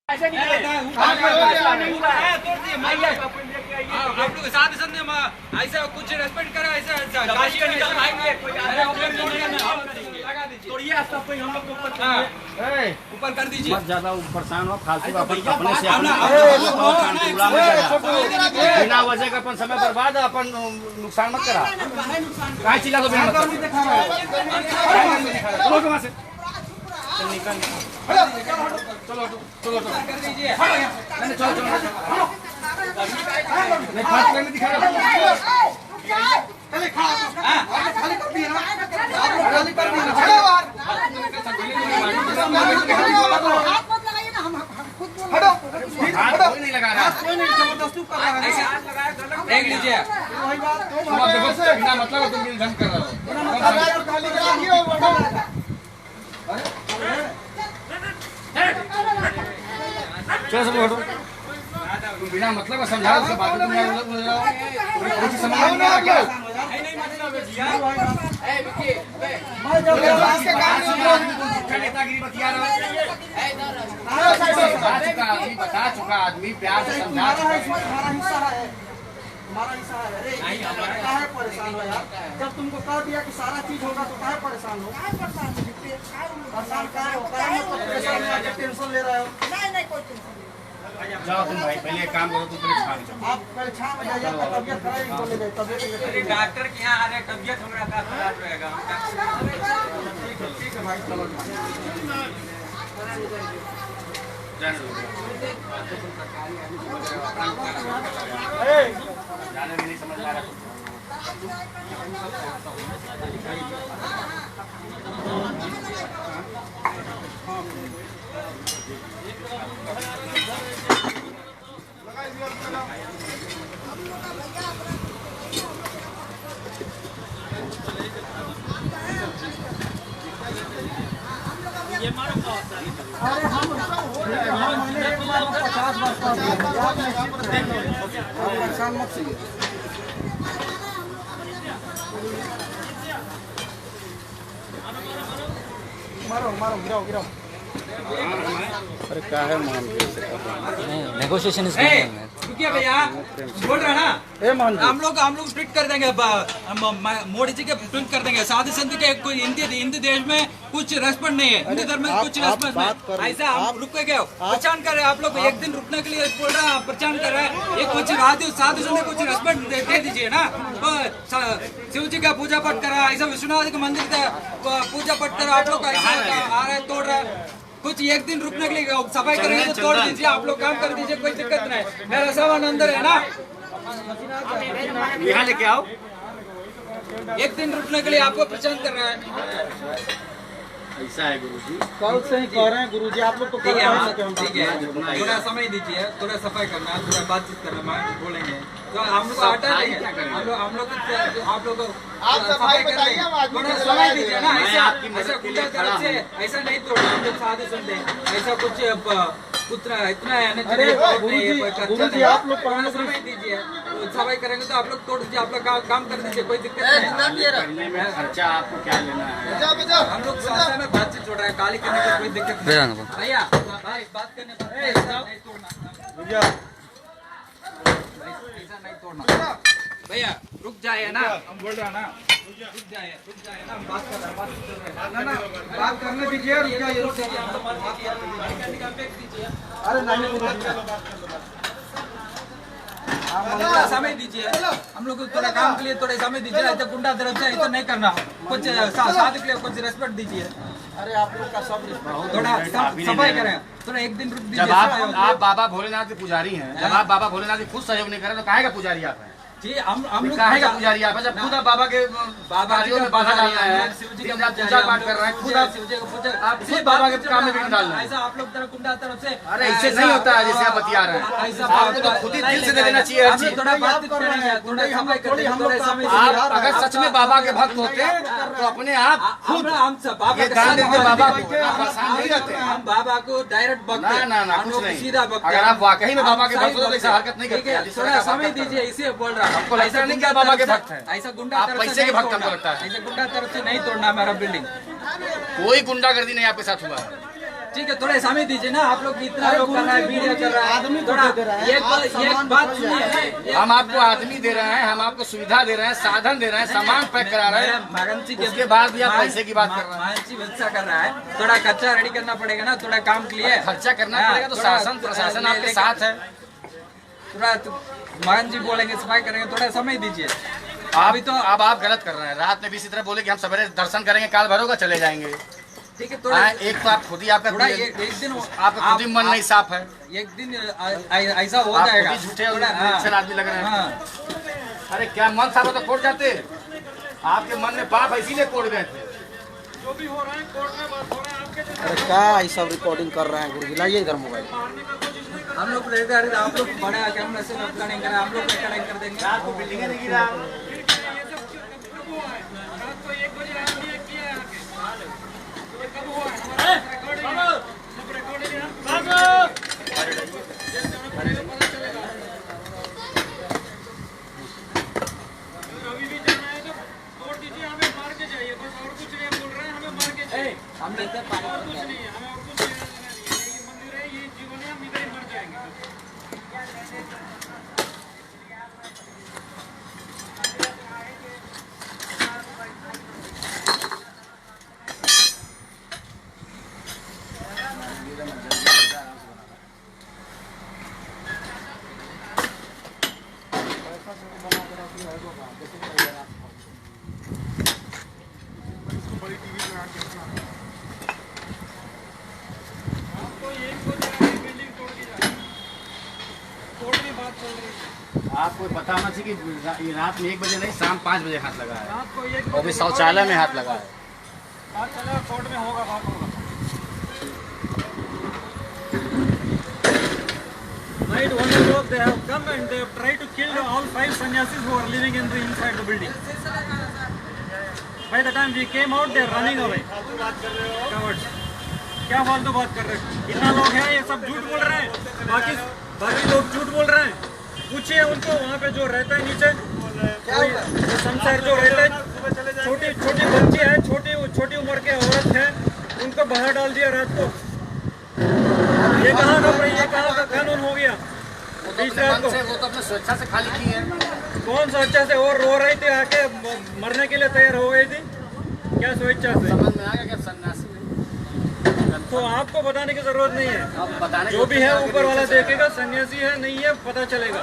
ऐसे नहीं आप लोग साथ ऐसा कुछ रेस्पेक्ट करा ऐसा काशी का निकल भाई तोड़िए हम लोग ऊपर कर दीजिए। मत ज्यादा परेशान हो फालतू अपने से बिना वजह का अपन समय बर्बाद अपन नुकसान मत करा। कहाँ चिल्ला तो बिना निकल चलो चलो कर दीजिए। चलो नहीं फास्ट करने दिखा खाली कर दिया ना खाली कर दिया हटो हाथ कोई नहीं लगा रहा कोई नहीं जबरदस्ती कर रहा है देख लीजिए वही बात तुम अब देखो बिना मतलब तुम ढंग कर रहे हो खाली करा दियो चलो सब हटो तुम बिना मतलब समझा उसके बाद तुम बोल रहे हो कुछ समझ नहीं आ रहा क्या नहीं मतलब भैया ए विकी मैं जब के काम नेतागिरी बतिया रहा है बता चुका आदमी प्यार से समझा चुका हमारा हिस्सा है हमारा हिस्सा है। अरे काहे परेशान हो यार जब तुमको कह दिया कि सारा चीज होगा तो काहे परेशान हो परेशान काहे हो काहे परेशान हो टेंशन ले रहे हो नहीं कोई टेंशन जाओ तुम भाई पहले एक काम करो तुम पहले छान जाओ आप पहले छान में जाइए आपका तबियत खराब ही बोले गए तबियत डॉक्टर के यहाँ आ रहे तबियत हमारा का खराब रहेगा। ठीक है भाई चलो जाने में नहीं समझ आ रहा अरे मैंने एक बार 50 बार कह दिया परेशान मत कीजिए मारो मारो गिराओ गिराओ अरे क्या है मान नेगोशिएशन इज रुकिए भैया बोल रहा ना ए मान हम लोग ट्वीट कर देंगे मोदी जी के ट्वीट कर देंगे साधु संत के कोई हिंदी देश में कुछ रेस्पेक्ट नहीं है हिंदू धर्म में कुछ रेस्पेक्ट नहीं ऐसा हम रुक गए पहचान कर रहे हैं आप लोग एक दिन रुकने के लिए बोल रहे हैं पहचान कर रहे हैं एक कुछ साधु संत कुछ रेस्पेक्ट दे दीजिए ना। तो शिव जी का पूजा पाठ करा ऐसा विश्वनाथ के मंदिर का पूजा पाठ करा आप लोग ऐसा आ रहे तोड़ रहे कुछ एक दिन रुकने के लिए सफाई करेंगे तो तोड़ दीजिए आप लोग काम कर दीजिए कोई दिक्कत नहीं मेरा सामान अंदर है ना। यहाँ लेके आओ एक दिन रुकने के लिए आपको पहचान कर रहा है ऐसा है गुरुजी कल से ही कह रहे हैं गुरुजी आप लोग तो ठीक कर है ठीक है थोड़ा समय दीजिए थोड़ा सफाई करना है थोड़ा बातचीत करना है बोलेंगे तो हम लोग हटा देंगे हम लोग आप लोग आप सफाई बताइए थोड़ा समय दीजिए ना ऐसा गुंडा तरफ से ऐसा नहीं तोड़ना हम लोग साधु सुनते ऐसा कुछ इतना है गुरुजी आप लोग पढ़ाने के समय दीजिए सफाई करेंगे तो आप लोग तोड़ दीजिए आप लोग काम कर दीजिए कोई दिक्कत नहीं करने में खर्चा आपको क्या लेना है हम लोग साथ में बातचीत छोड़ रहे हैं काली करने का कोई दिक्कत नहीं भैया भाई बात करने नहीं तोड़ना ऐसा नहीं तोड़ना भैया रुक जाए ना हम बोल रहे हैं ना रुक जाए ना हम बात कर रहे हैं ना बात करने दीजिए रुक जाइए हम लोग बात कीजिए अरे नहीं थोड़ा समय दीजिए हम लोग को थोड़ा काम के लिए थोड़ा समय दीजिए ऐसा गुंडा तरफ से ऐसा नहीं करना कुछ साथ के लिए कुछ रेस्पेक्ट दीजिए। अरे आप लोग का सब थोड़ा सफाई करें थोड़ा एक दिन रुक दीजिए। जब आप बाबा भोलेनाथ के पुजारी हैं जब आप बाबा भोलेनाथ के खुद सहयोग नहीं करें तो काहे का पुजारी आप हैं जी हम लोग काहे का पुजारी आप हैं जब खुद आप बाबा के बाबारियों में बाधा डाल रहे हैं शिव जी दिन का रात पूजा पाठ कर रहे हैं खुद आप शिव जी का पूजा आप खुद बाबा के काम में विघ्न डाल रहे हैं। ऐसा आप लोग तरफ गुंडा तरफ से अरे इससे नहीं होता है जैसे आप बतिया रहे हैं ऐसा आपको तो खुद ही दिल से दे देना चाहिए हर चीज। थोड़ा बातचीत करेंगे थोड़ा समय करेंगे थोड़ा समय आप अगर सच में बाबा के भक्त होते तो अपने आप खुद हम सब बाबा ये दान देते बाबा को आप परेशान नहीं रहते हम बाबा को डायरेक्ट भक्त हैं। ना हम कुछ लोग नहीं सीधा भक्त अगर हैं। आप वाकई में बाबा के भक्त हो तो ऐसा हरकत नहीं ठीक करते है थोड़ा समय दीजिए इसे बोल रहा हूँ आपको लगता नहीं कि आप बाबा के भक्त हैं ऐसा गुंडा आप तरफ से पैसे के नहीं भक्त हमको तोड़ना। लगता है ऐसे गुंडा तरफ से नहीं तोड़ना हमारा बिल्डिंग कोई गुंडागर्दी नहीं आपके साथ हुआ है ठीक है, थोड़े समय दीजिए ना, आप लोग इतना लोग कर रहा है, वीडियो चल रहा है, आदमी को थोड़ा दे रहा है, एक बात सुनिए। हम आपको आदमी दे रहे हैं, हम आपको सुविधा दे रहे हैं, साधन दे रहे हैं, सामान पैक करा रहे हैं, महंत जी उसके बाद भी आप पैसे की बात कर रहे हैं। महंत जी वैसा कर रहा है, थोड़ा खर्चा रेडी करना पड़ेगा ना, थोड़ा काम के लिए खर्चा करना पड़ेगा, तो शासन प्रशासन आपके साथ है। थोड़ा महंत जी बोलेंगे, सफाई करेंगे, थोड़ा समय दीजिए। अभी तो अब आप गलत कर रहे हैं। रात में भी इसी तरह बोले कि हम सवेरे दर्शन करेंगे, काल भरोगा चले जाएंगे। ठीक है, थोड़ा एक तो आप खुद ही आपका थोड़ा एक दिन आपका खुद ही मन नहीं साफ है। एक दिन ऐसा हो आप जाएगा। खुद ही झूठे और थोड़ा, हाँ, अच्छे आदमी लग रहे हैं। हाँ। अरे क्या मन साफ हो तो कोर्ट जाते, आपके मन में पाप है इसीलिए कोर्ट गए थे। जो भी हो रहा है कोर्ट में बात हो रहा है, आपके जैसे अरे क्या ये सब रिकॉर्डिंग कर रहे हैं गुरु जी, लाइए इधर मोबाइल। मारने का कोशिश नहीं कर हम लोग रेडी, आप लोग बड़ा कैमरा से रिकॉर्डिंग करें, हम लोग रिकॉर्डिंग कर देंगे। आपको बिल्डिंग नहीं गिरा। ये सब कब हुआ है? रात को 1 बजे आदमी किया है आके। ये कब हुआ है? हमारे रिकॉर्डिंग सब रिकॉर्डिंग है। पता चलेगा। अगर अभी भी जाना है तो वोट दीजिए, हमें मार के जाइए, बस और कुछ नहीं बोल रहे हैं, हमें मार के जाइए। हम लेते हैं और कुछ नहीं है, हमें और कुछ नहीं है। ये मंदिर है, ये जीवन है, हम इधर ही मर जाएंगे। आपको एक को जाके बिल्डिंग तोड़ के जाए, कोर्ट में बात चल रही है। आपको पता होना चाहिए कि ये रात में 1 बजे नहीं, शाम 5 बजे हाथ लगा है। रात को 1 वो भी शौचालय में हाथ लगा है। बात चलेगा, कोर्ट में होगा, बात होगा। Night 1 o'clock they have come and they have tried to kill all 5 sannyasis who are living in the inside the building. By the time we came out, they are running away. Cowards. क्या फालतू बात कर रहे हैं? इतना लोग हैं, ये सब झूठ बोल रहे हैं, बाकी लोग झूठ बोल रहे हैं। पूछिए उनको, वहाँ पे जो रहता है नीचे, कोई संसार जो रहता है, छोटी छोटी बच्ची है, छोटी उम्र के औरत है, उनको बाहर डाल दिया रात को। ये कहाँ का कानून हो गया? बीच रात को वो तो अपने स्वेच्छा से खाली की है। कौन सा अच्छा से और रो रही थी, आके मरने के लिए तैयार हो गई थी, क्या स्वेच्छा से? समझ में आ गया क्या सन्यासी में? तो आपको बताने की जरूरत नहीं है, अब बताने जो भी है ऊपर वाला देखेगा, सन्यासी है नहीं है पता चलेगा।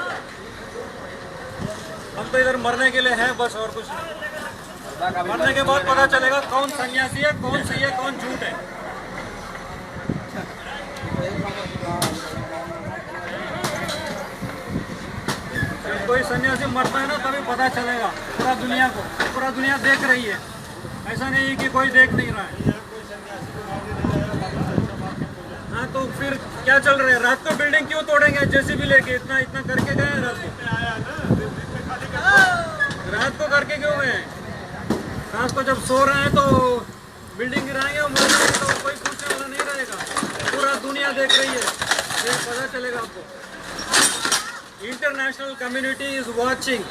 हम तो इधर मरने के लिए है बस, और कुछ नहीं। मरने के बाद पता चलेगा कौन सन्यासी है, कौन सही है, कौन झूठ है। जब कोई सन्यासी मरता है ना, तभी पता चलेगा पूरा दुनिया को, पूरा दुनिया देख रही है, ऐसा नहीं है कि कोई देख नहीं रहा है। हाँ, तो फिर क्या चल रहा है? रात को बिल्डिंग क्यों तोड़ेंगे जेसीबी लेके? इतना करके गए हैं रात को करके क्यों गए हैं? रात को जब सो रहे हैं तो बिल्डिंग गिराएंगे और मरेंगे, तो कोई पूछने वाला नहीं रहेगा, पूरा दुनिया देख रही है, फिर पता चलेगा आपको। International community is watching,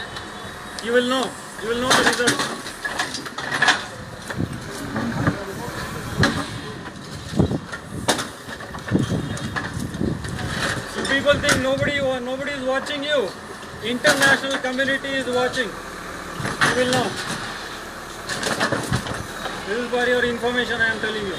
you will know the result. People think nobody is watching you. International community is watching. You will know. This is for your information I am telling you.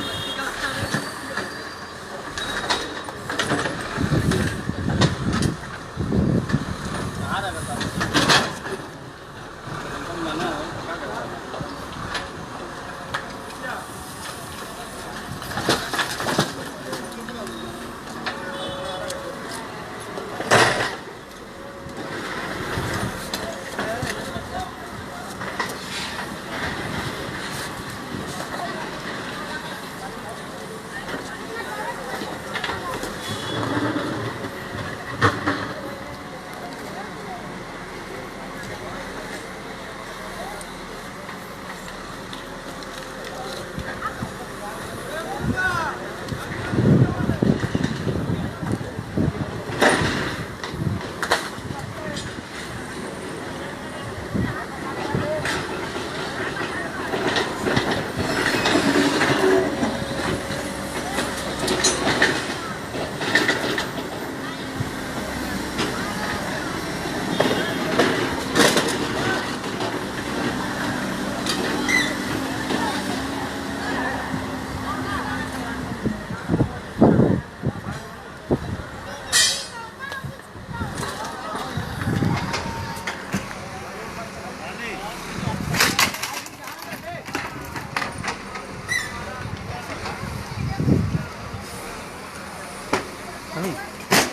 స్వామి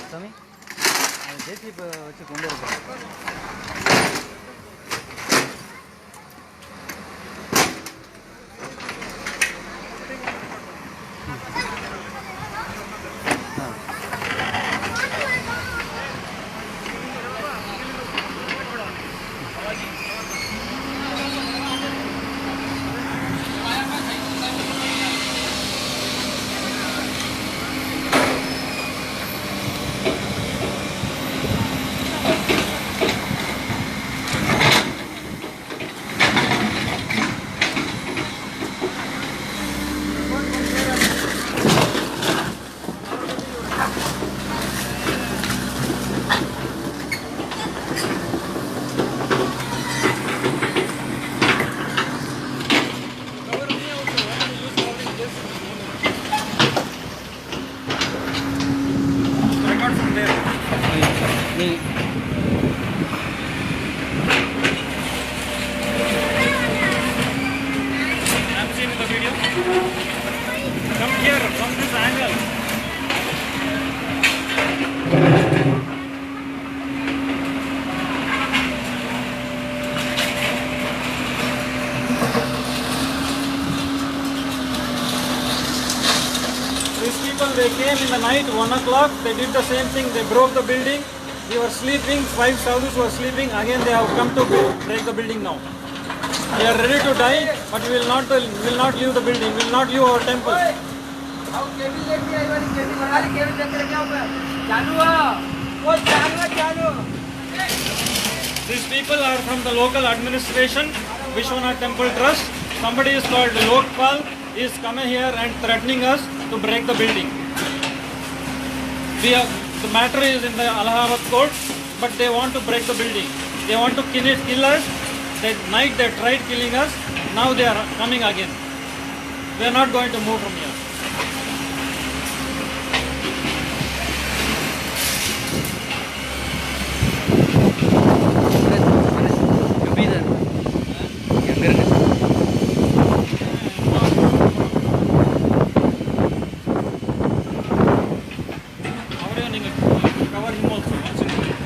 స్వామి అది JCB వచ్చి Konduru Record from there. Me I'm seeing the video. Come here from this angle. These people, they came in the night, 1 o'clock, they did the same thing, they broke the building. They were sleeping, 5 Saudis were sleeping, again they have come to break the building now. They are ready to die, but we will not leave the building, we will not leave our temple. These people are from the local administration, Vishwanath Temple Trust. Somebody is called Lokpal, is coming here and threatening us to break the building. The matter is in the Allahabad court, but they want to break the building. They want to kill us. That night they tried killing us. Now they are coming again. We are not going to move from here. எங்க இருக்கு Audio ninga cover him also. Once in a while.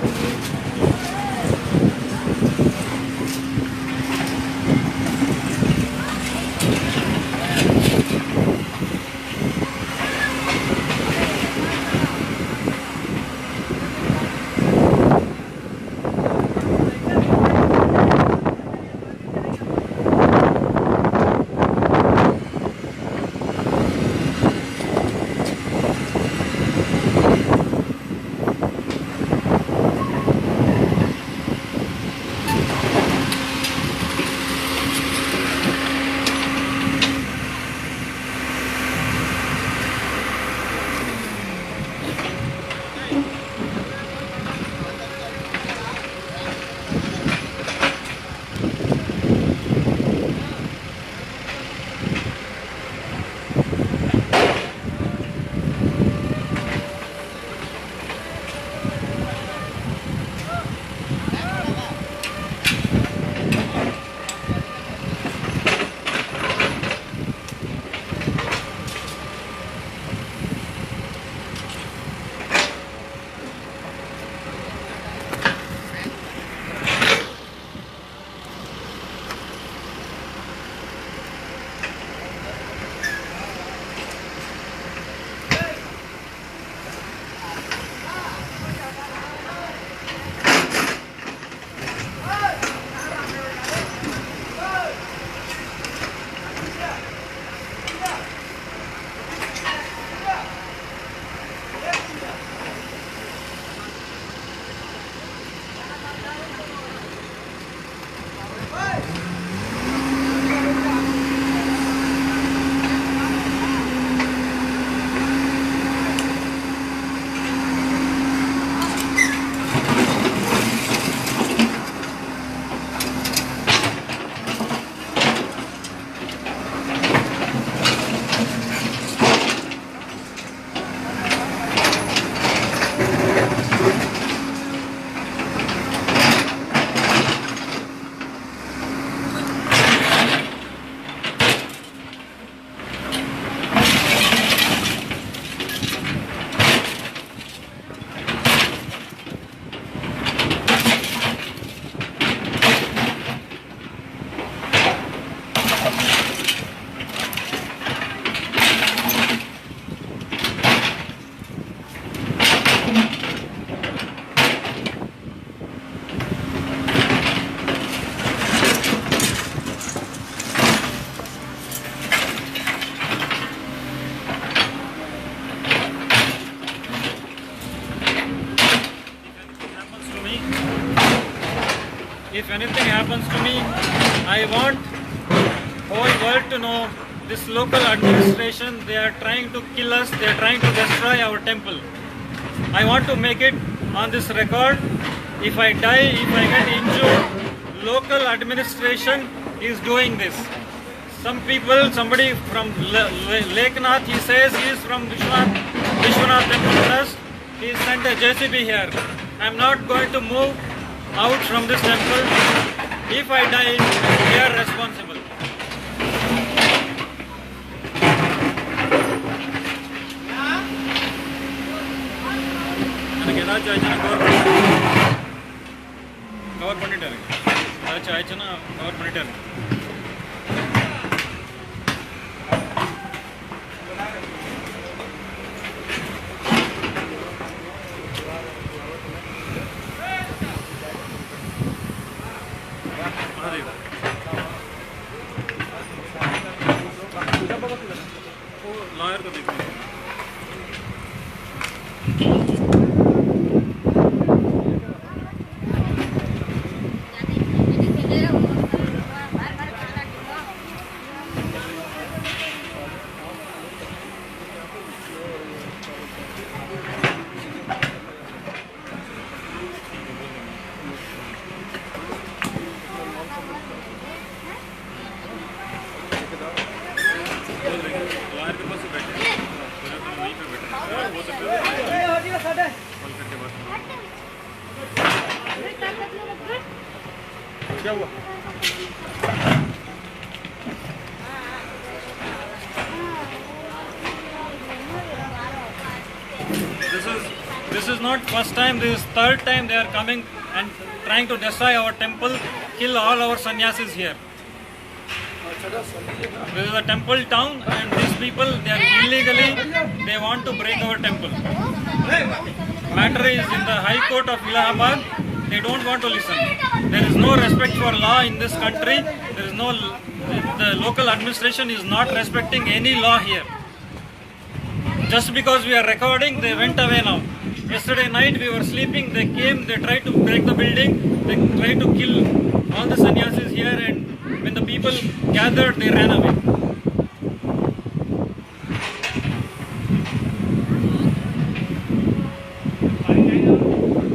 if anything happens to me, I want whole world to know this local administration, they are trying to kill us, they are trying to destroy our temple. I want to make it on this record. If I die, if I get injured, local administration is doing this. Some people, somebody from Leknath, he says he is from Vishwanath Temple Trust. He sent a JCB here. I am not going to move out from this temple. If I die, we are responsible. Cover பண்ணிட்டாரு ஏதாச்சும் ஆயிடுச்சுன்னா cover பண்ணிட்டாரு lawyer को देखिए क्या हुआ? This is not first time. This is third time they are coming and trying to destroy our temple, kill all our sannyasis here. This is a temple town, and these people, they are illegally, they want to break our temple. Matter is in the High Court of Allahabad. They don't want to listen. There is no respect for law in this country. There is no, the local administration is not respecting any law here. Just because we are recording, they went away now. Yesterday night we were sleeping, they came, they tried to break the building, they tried to kill all the sannyasis here, and when the people gathered, they ran away.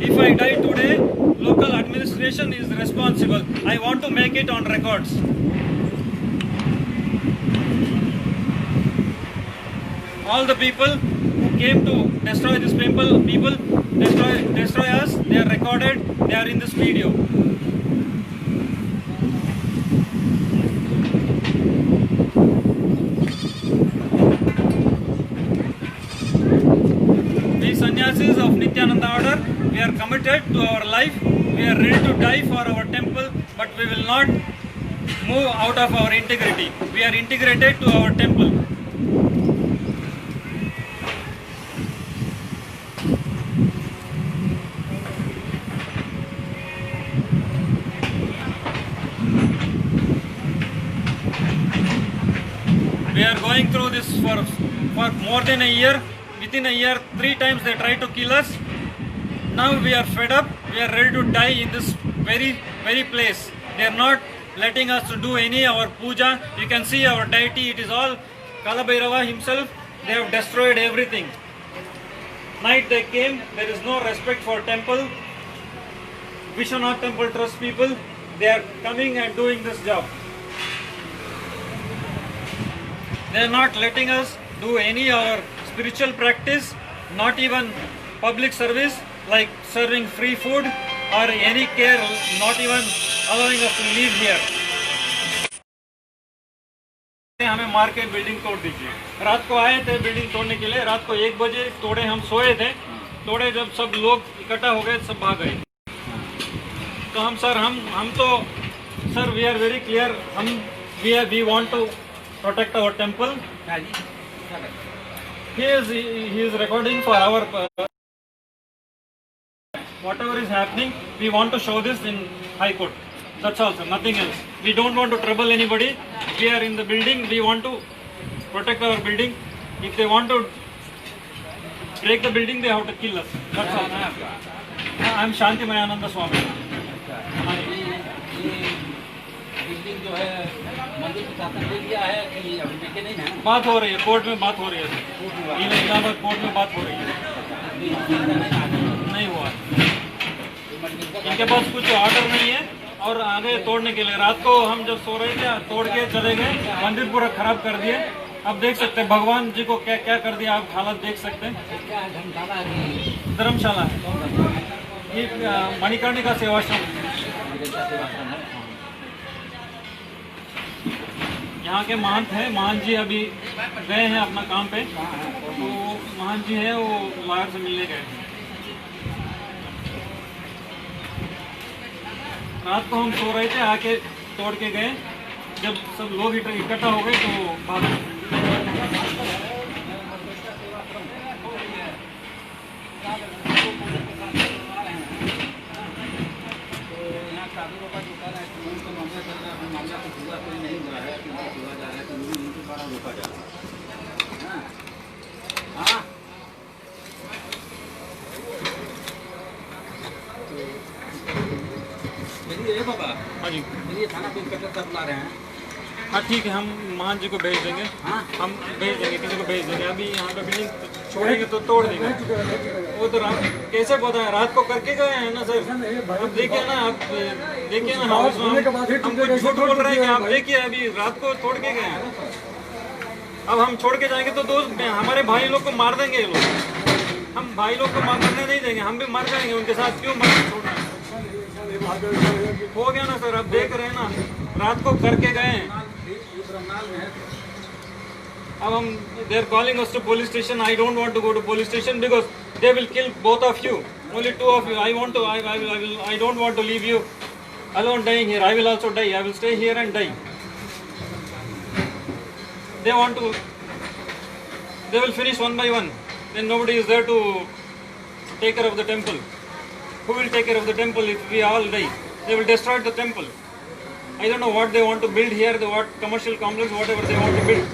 If I die today, local administration is responsible. I want to make it on records. All the people who came to destroy this temple, destroy us, they are recorded, they are in this video. We sannyasis of Nityananda order, we are committed to our life, we are ready to die for our temple, but we will not move out of our integrity. We are integrated to our temple. We are going through this for more than a year. Within a year, 3 times they tried to kill us. Now we are fed up. We are ready to die in this very place. They are not letting us to do any our puja. You can see our deity. It is all Kalabhairava himself. They have destroyed everything. Night they came. There is no respect for temple. Vishwanath Temple Trust people, they are coming and doing this job. They are not letting us do any our spiritual practice, not even public service like serving free food or any care, not even allowing us to live here. हमें मार के building तोड़ दीजिए. रात को आए थे building तोड़ने के लिए. रात को 1 बजे तोड़े. हम सोए थे. तोड़े जब सब लोग इकट्ठा हो गए, सब भाग गए. तो हम तो sir we are very clear. we want to protect our temple. He is recording for our whatever is happening. We want to show this in High Court. That's all, sir. Nothing else. We don't want to trouble anybody. We are in the building. We want to protect our building. If they want to break the building, they have to kill us. That's all. I am Shanti Mayananda Swami. Building जो है मंदिर प्रशासन ने दिया है कि अभी लेके नहीं है? बात हो रही है, कोर्ट में बात हो रही है, इलाहाबाद कोर्ट में बात हो रही है, नहीं हुआ। इनके पास कुछ ऑर्डर नहीं है और आगे तोड़ने के लिए। रात को हम जब सो रहे थे तोड़ के चले गए, मंदिर पूरा खराब कर दिए। अब देख सकते हैं भगवान जी को क्या क्या कर दिया, आप हालत देख सकते हैं। धर्मशाला है ये, मणिकर्णिका सेवाश्रम। यहाँ के महंत हैं, महंत जी अभी गए हैं अपना काम पे, तो महंत जी हैं वो लॉयर से मिलने गए थे। रात को हम सो रहे थे, आके तोड़ के गए। जब सब लोग इकट्ठा हो गए तो भाग ये बाबा, हाँ जी, ये थाना पे इंस्पेक्टर साहब बुला रहे हैं। हाँ ठीक है, हम महंत जी को भेज देंगे। हाँ? हम भेज देंगे, किसी को भेज देंगे। अभी यहाँ पे बिल्डिंग छोड़ेंगे तो तोड़ देंगे। वो तो रात कैसे पता है, रात को करके गए हैं ना सर। अब देखिए ना, आप देखिए ना, हम कुछ झूठ बोल रहे हैं कि आप देखिए अभी रात को तोड़ के गए हैं। अब हम छोड़ के जाएंगे तो दोस्त हमारे भाई लोग को मार देंगे ये लोग। हम भाई लोग को मरने नहीं देंगे, हम भी मर जाएंगे उनके साथ। क्यों मर छोड़ना है? हो गया ना सर, अब देख रहे हैं ना, रात को करके गए हैं। अब हम they are calling us to police station. I don't want to go to police station because they will kill both of you. Only two of you. I don't want to leave you alone dying here. I will also die. I will stay here and die. They will finish one by one. Then nobody is there to take care of the temple. Who will take care of the temple if we all die? They will destroy the temple. I don't know what they want to build here, what commercial complex, whatever they want to build.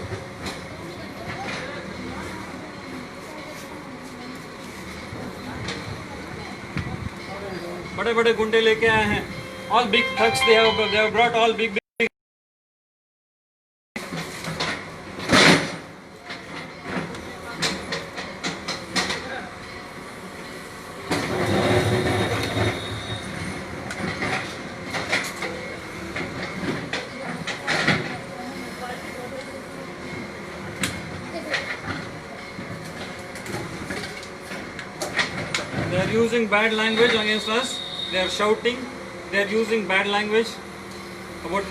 बड़े बड़े गुंडे लेके आए हैं, all big thugs. They have brought all big. They are using bad language against us. They are shouting. They are using bad language about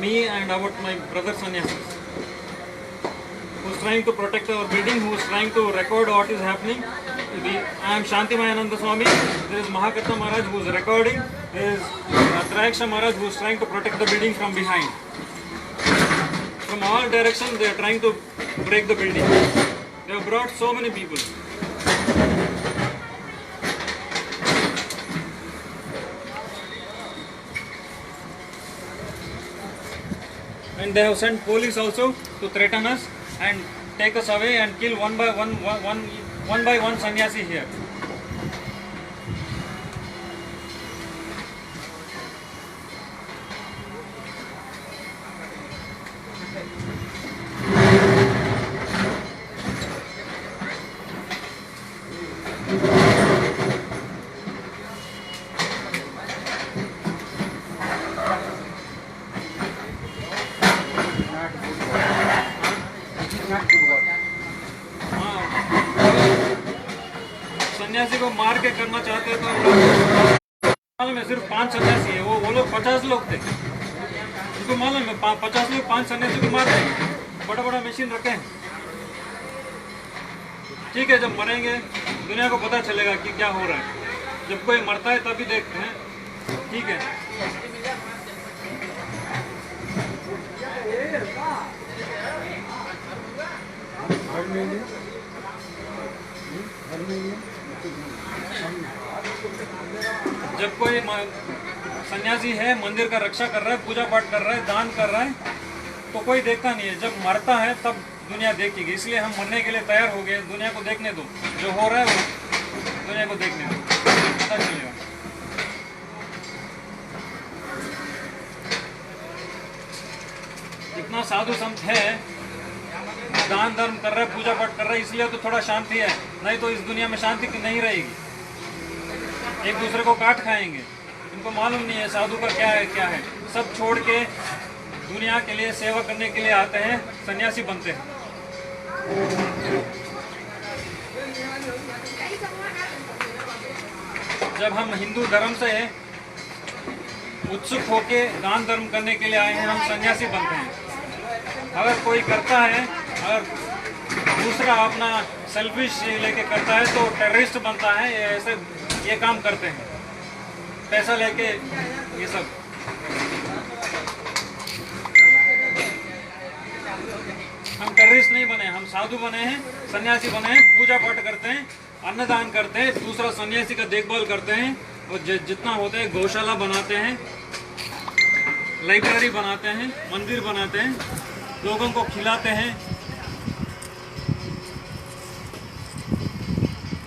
me and about my brother sannyasis, who is trying to protect our building, who is trying to record what is happening. I am Shantimayananda Swami. There is Mahakatta Maharaj who is recording. There is Trayaksha Maharaj who is trying to protect the building from behind. From all directions they are trying to break the building. They have brought so many people. And they have sent police also to threaten us and take us away and kill one by one sannyasi here. सन्यासी को मार के करना चाहते तो मालूम है, सिर्फ 5 सन्यासी है। वो लोग 50 लोग थे। उनको मालूम है 50 लोग 5 सन्यासी को मार देंगे। बड़ा बड़ा मशीन रखे हैं। ठीक है, जब मरेंगे दुनिया को पता चलेगा कि क्या हो रहा है। जब कोई मरता है तभी देखते हैं। ठीक है, जब कोई सन्यासी है, मंदिर का रक्षा कर रहा है, पूजा पाठ कर रहा है, दान कर रहा है, तो कोई देखता नहीं है। जब मरता है तब दुनिया देखेगी। इसलिए हम मरने के लिए तैयार हो गए। दुनिया को देखने दो, जो हो रहा है वो दुनिया को देखने दो, पता चलेगा। साधु संत है, दान धर्म कर रहे, पूजा पाठ कर रहे, इसलिए तो थोड़ा शांति है, नहीं तो इस दुनिया में शांति नहीं रहेगी। एक दूसरे को काट खाएंगे। इनको मालूम नहीं है साधु का क्या है। सब छोड़ के दुनिया के लिए सेवा करने के लिए आते हैं, सन्यासी बनते हैं। जब हम हिंदू धर्म से उत्सुक होके दान धर्म करने के लिए आए हैं, हम सन्यासी बनते हैं। अगर कोई करता है, अगर दूसरा अपना सेल्फिश लेके करता है तो टेररिस्ट बनता है। ऐसे ये काम करते हैं, पैसा लेके ये सब। हम टेररिस्ट नहीं बने, हम साधु बने हैं, सन्यासी बने हैं, पूजा पाठ करते हैं, अन्नदान करते हैं, दूसरा सन्यासी का देखभाल करते हैं, और जितना होता है गौशाला बनाते हैं, लाइब्रेरी बनाते हैं, मंदिर बनाते हैं, लोगों को खिलाते हैं।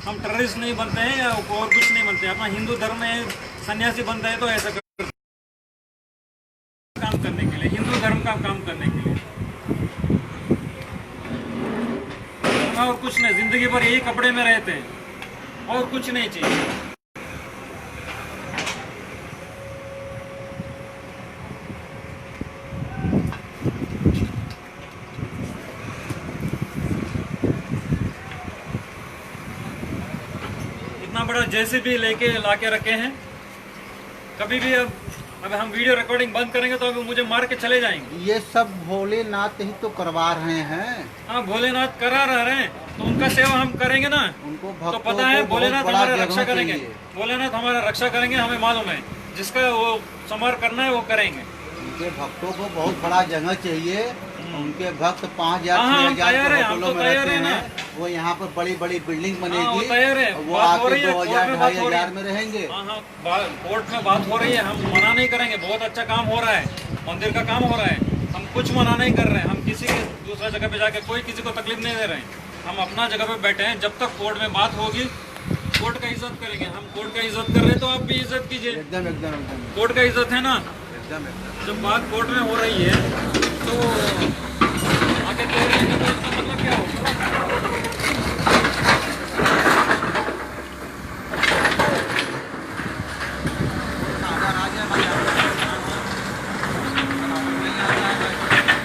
हम टेररिस्ट नहीं बनते हैं या और कुछ नहीं बनते। अपना हिंदू धर्म में सन्यासी बनता है तो ऐसा काम करने के लिए, हिंदू धर्म का काम करने के लिए, और कुछ नहीं। जिंदगी भर यही कपड़े में रहते हैं और कुछ नहीं चाहिए। इतना बड़ा जेसीबी लेके लाके रखे हैं। कभी भी अब हम वीडियो रिकॉर्डिंग बंद करेंगे तो अभी मुझे मार के चले जाएंगे। ये सब भोलेनाथ ही तो करवा रहे हैं। हाँ, भोलेनाथ करा रहे हैं तो उनका सेवा हम करेंगे ना। उनको तो पता है भोलेनाथ हमारा रक्षा करेंगे, भोलेनाथ हमारा रक्षा करेंगे, हमें मालूम है। जिसका वो समार करना है वो करेंगे। उनके भक्तों को बहुत बड़ा जगह चाहिए। उनके भक्त 5,000 हाँ, 6,000 होटलों में रहते हैं। हैं। वो यहाँ पर बड़ी बड़ी बिल्डिंग वो बनेगी, तैयार है। वो बात हो आके रही है, 2,000 कोर्ट में बात हो रही 2,500 है। में रहेंगे। हाँ, कोर्ट में बात हो रही है। हम मना नहीं करेंगे, बहुत अच्छा काम हो रहा है, मंदिर का काम हो रहा है। हम कुछ मना नहीं कर रहे हैं। हम किसी के दूसरा जगह पे जाके कोई किसी को तकलीफ नहीं दे रहे हैं। हम अपना जगह पे बैठे हैं। जब तक कोर्ट में बात होगी, कोर्ट का इज्जत करेंगे। हम कोर्ट का इज्जत कर रहे हैं तो आप भी इज्जत कीजिए। एकदम एकदम एकदम कोर्ट का इज्जत है ना। एकदम एकदम। जब बात कोर्ट में हो रही है तो आगे तो इसका मतलब क्या होगा?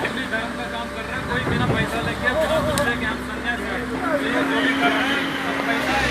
अपने धर्म का काम कर रहे हैं, कोई बिना पैसा लेके बिना कुछ लेके हम सन्यासी हैं। ये जो भी कर रहे हैं सब पैसा है।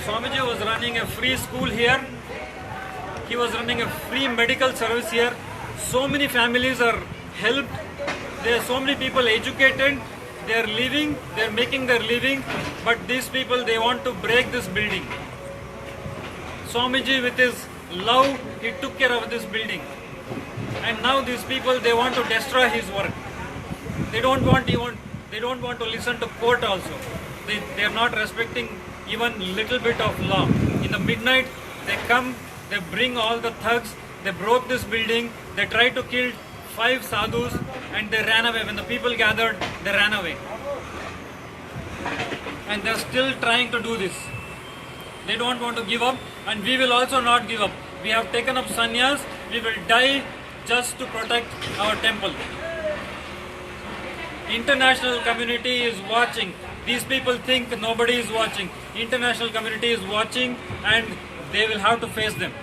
Swamiji was running a free school here. He was running a free medical service here. So many families are helped. There are so many people educated. They are living. They are making their living. But these people, they want to break this building. Swamiji, with his love, he took care of this building. And now these people, they want to destroy his work. They don't want to listen to court also. They are not respecting even little bit of law. In the midnight, they come, they bring all the thugs, they broke this building, they tried to kill 5 sadhus and they ran away. When the people gathered, they ran away. And they are still trying to do this. They don't want to give up, and we will also not give up. We have taken up sannyas, we will die just to protect our temple. International community is watching. These people think nobody is watching. International community is watching and they will have to face them.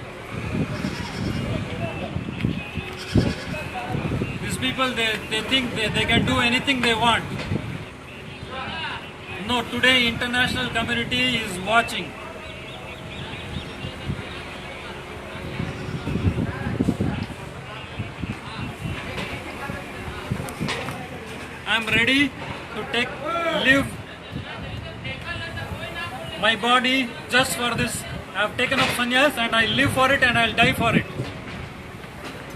These people, they think they can do anything they want. No, today international community is watching. I am ready to live my body just for this. I have taken up sannyas and I live for it and I will die for it.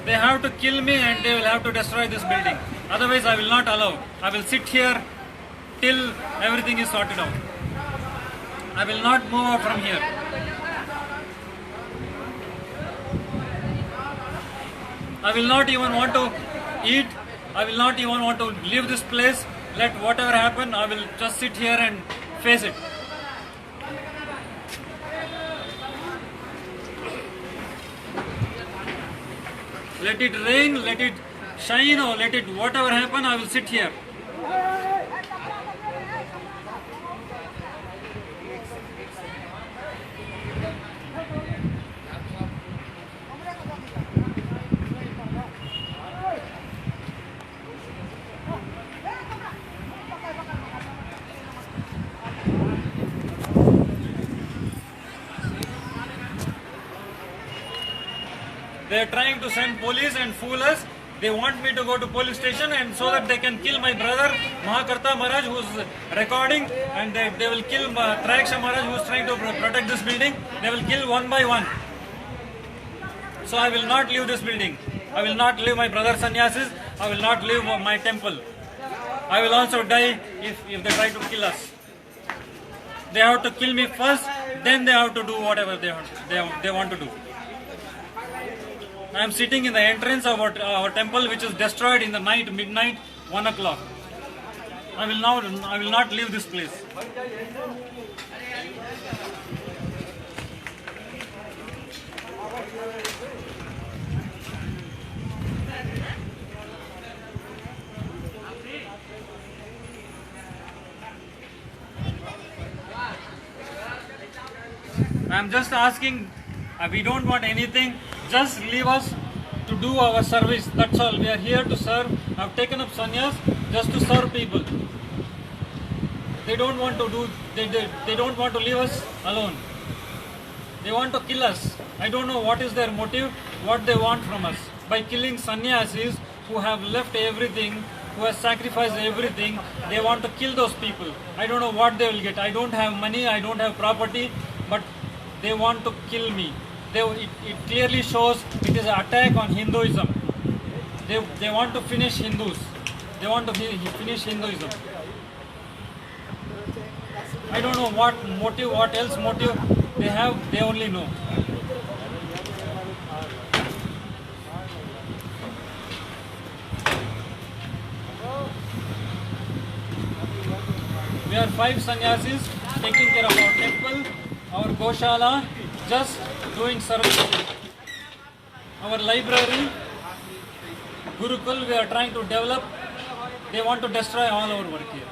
They have to kill me and they will have to destroy this building. Otherwise, I will not allow. I will sit here till everything is sorted out. I will not move out from here. I will not even want to eat. I will not even want to leave this place. Let whatever happen, I will just sit here and face it. Let it rain, let it shine, or let it whatever happen, I will sit here. They are trying to send police and fool us. They want me to go to police station and so that they can kill my brother Mahakarta Maharaj who is recording, and they will kill Trayaksha Maharaj who is trying to protect this building. They will kill one by one. So I will not leave this building. I will not leave my brother sannyasis. I will not leave my temple. I will also die if they try to kill us. They have to kill me first, then they have to do whatever they want to do. I am sitting in the entrance of our temple, which is destroyed in the night, midnight, 1 o'clock. I will not leave this place. I am just asking. We don't want anything. Just leave us to do our service. That's all. We are here to serve. I have taken up sannyas just to serve people. They don't want to do. They don't want to leave us alone. They want to kill us. I don't know what is their motive, what they want from us. By killing sannyasis who have left everything, who have sacrificed everything, they want to kill those people. I don't know what they will get. I don't have money, I don't have property, but they want to kill me. It clearly shows it is an attack on Hinduism. They want to finish Hindus. They want to finish Hinduism. I don't know what motive, what else motive they have, they only know. We are 5 sannyasis taking care of our temple, our Goshala, just doing service. Our library, Gurukul, we are trying to develop. They want to destroy all our work here.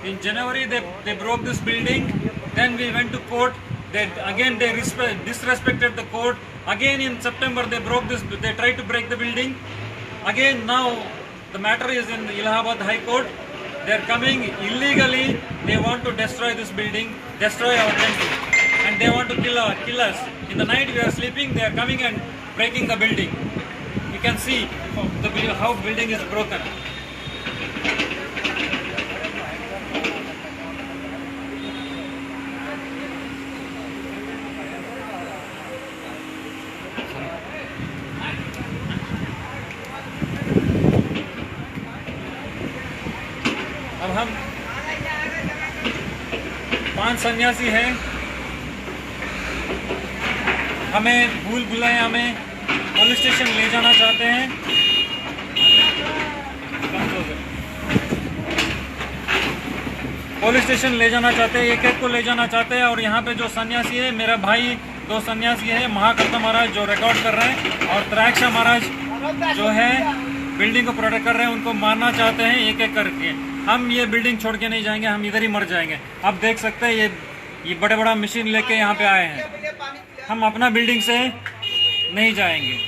In January, they broke this building. Then we went to court. They disrespected the court. Again in September, they broke this. They tried to break the building. Again now, the matter is in the Allahabad High Court. They are coming illegally. They want to destroy this building, destroy our temple, and they want to kill us. In the night we are sleeping. They are coming and breaking the building. You can see how the building is broken. अब हम 5 सन्यासी हैं. हमें भूल भुलैया में police station ले जाना चाहते हैं. पुलिस स्टेशन ले जाना चाहते हैं, एक को ले जाना चाहते हैं. और यहाँ पे जो सन्यासी है, मेरा भाई 2 सन्यासी है, महाकर्ता महाराज जो रिकॉर्ड कर रहे हैं, और त्रायक्षा महाराज जो है बिल्डिंग को प्रोटेक्ट कर रहे हैं, उनको मारना चाहते हैं एक करके. हम ये बिल्डिंग छोड़ के नहीं जाएंगे, हम इधर ही मर जाएंगे. आप देख सकते हैं ये बड़े बड़ा मशीन लेके यहाँ पे आए हैं। हम अपना बिल्डिंग से नहीं जाएंगे,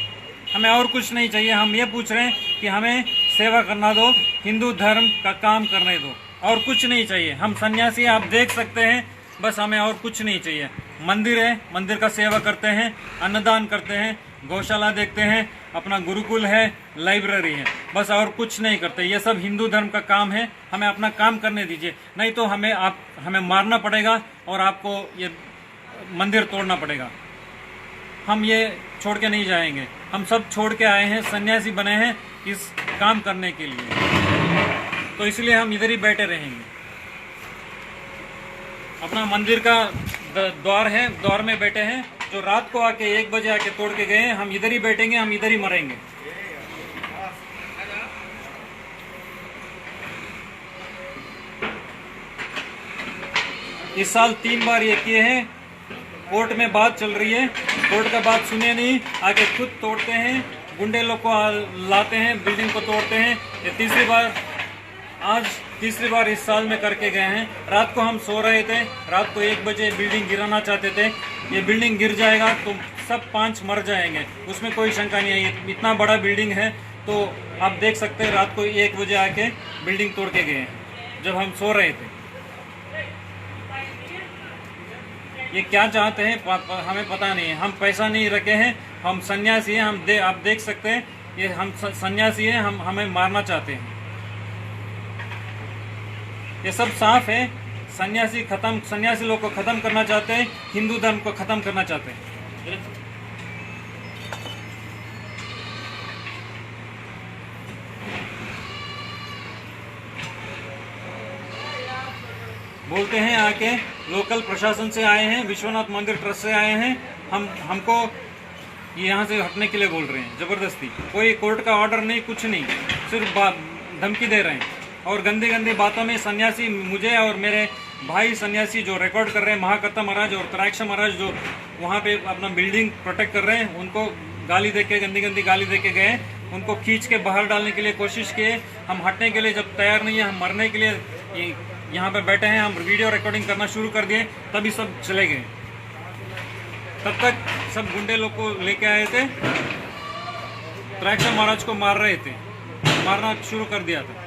हमें और कुछ नहीं चाहिए। हम ये पूछ रहे हैं कि हमें सेवा करना दो, हिंदू धर्म का काम करने दो, और कुछ नहीं चाहिए। हम सन्यासी आप देख सकते हैं, बस हमें और कुछ नहीं चाहिए। मंदिर है, मंदिर का सेवा करते हैं, अन्नदान करते हैं, गौशाला देखते हैं, अपना गुरुकुल है, लाइब्रेरी है, बस और कुछ नहीं करते। ये सब हिंदू धर्म का काम है, हमें अपना काम करने दीजिए, नहीं तो हमें मारना पड़ेगा और आपको ये मंदिर तोड़ना पड़ेगा। हम ये छोड़ के नहीं जाएंगे। हम सब छोड़ के आए हैं, सन्यासी बने हैं इस काम करने के लिए, तो इसलिए हम इधर ही बैठे रहेंगे। अपना मंदिर का द्वार है, द्वार में बैठे हैं। जो रात को आके 1 बजे आके तोड़ के गए, हम इधर ही बैठेंगे, हम इधर ही मरेंगे। इस साल 3 बार ये किए हैं। कोर्ट में बात चल रही है, कोर्ट का बात सुने नहीं, आके खुद तोड़ते हैं, गुंडे लोग को लाते हैं, बिल्डिंग को तोड़ते हैं। ये तीसरी बार इस साल में करके गए हैं। रात को हम सो रहे थे, रात को 1 बजे बिल्डिंग गिराना चाहते थे। ये बिल्डिंग गिर जाएगा तो सब 5 मर जाएंगे, उसमें कोई शंका नहीं है। इतना बड़ा बिल्डिंग है, तो आप देख सकते हैं रात को 1 बजे आके बिल्डिंग तोड़ के गए हैं जब हम सो रहे थे। ये क्या चाहते हैं हमें पता नहीं है। हम पैसा नहीं रखे हैं, हम सन्यासी हैं। आप देख सकते हैं, ये हम सन्यासी हैं, हमें मारना चाहते हैं। ये सब साफ है। सन्यासी लोग को खत्म करना चाहते हैं, हिंदू धर्म को खत्म करना चाहते हैं। बोलते हैं आके लोकल प्रशासन से आए हैं, विश्वनाथ मंदिर ट्रस्ट से आए हैं, हमको यहाँ से हटने के लिए बोल रहे हैं जबरदस्ती। कोई कोर्ट का ऑर्डर नहीं, कुछ नहीं, सिर्फ धमकी दे रहे हैं। और गंदी गंदी बातों में सन्यासी, मुझे और मेरे भाई सन्यासी जो रिकॉर्ड कर रहे हैं, महाकर्ता महाराज और तराक्ष महाराज जो वहाँ पे अपना बिल्डिंग प्रोटेक्ट कर रहे हैं, उनको गाली देके, गंदी गंदी गाली देके गए। उनको खींच के बाहर डालने के लिए कोशिश किए। हम हटने के लिए जब तैयार नहीं है, हम मरने के लिए यहाँ पे बैठे हैं। हम वीडियो रिकॉर्डिंग करना शुरू कर दिए, तभी सब चले गए। तब तक सब गुंडे लोग को लेके आए थे, तराक्ष महाराज को मार रहे थे, मारना शुरू कर दिया था।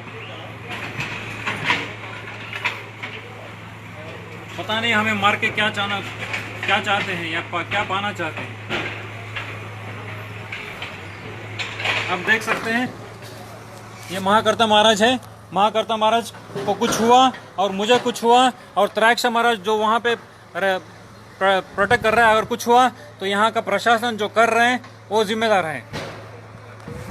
पता नहीं हमें मार के क्या चाहते हैं या क्या पाना चाहते हैं। आप देख सकते हैं, ये महाकर्ता महाराज है। महाकर्ता महाराज को कुछ हुआ और मुझे कुछ हुआ, और तराक्ष महाराज जो वहाँ पे प्रोटेक्ट कर रहा है, अगर कुछ हुआ तो यहाँ का प्रशासन जो कर रहे हैं वो जिम्मेदार है,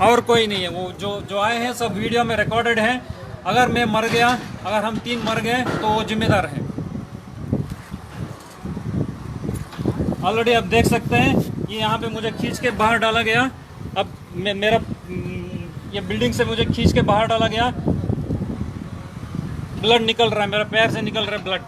और कोई नहीं है। वो जो आए हैं सब वीडियो में रिकॉर्डेड है। अगर मैं मर गया, अगर हम 3 मर गए तो वो जिम्मेदार है। ऑलरेडी आप देख सकते हैं, ये यहाँ पे मुझे खींच के बाहर डाला गया। अब मेरा ये बिल्डिंग से मुझे खींच के बाहर डाला गया। ब्लड निकल रहा है, मेरा पैर से निकल रहा है ब्लड।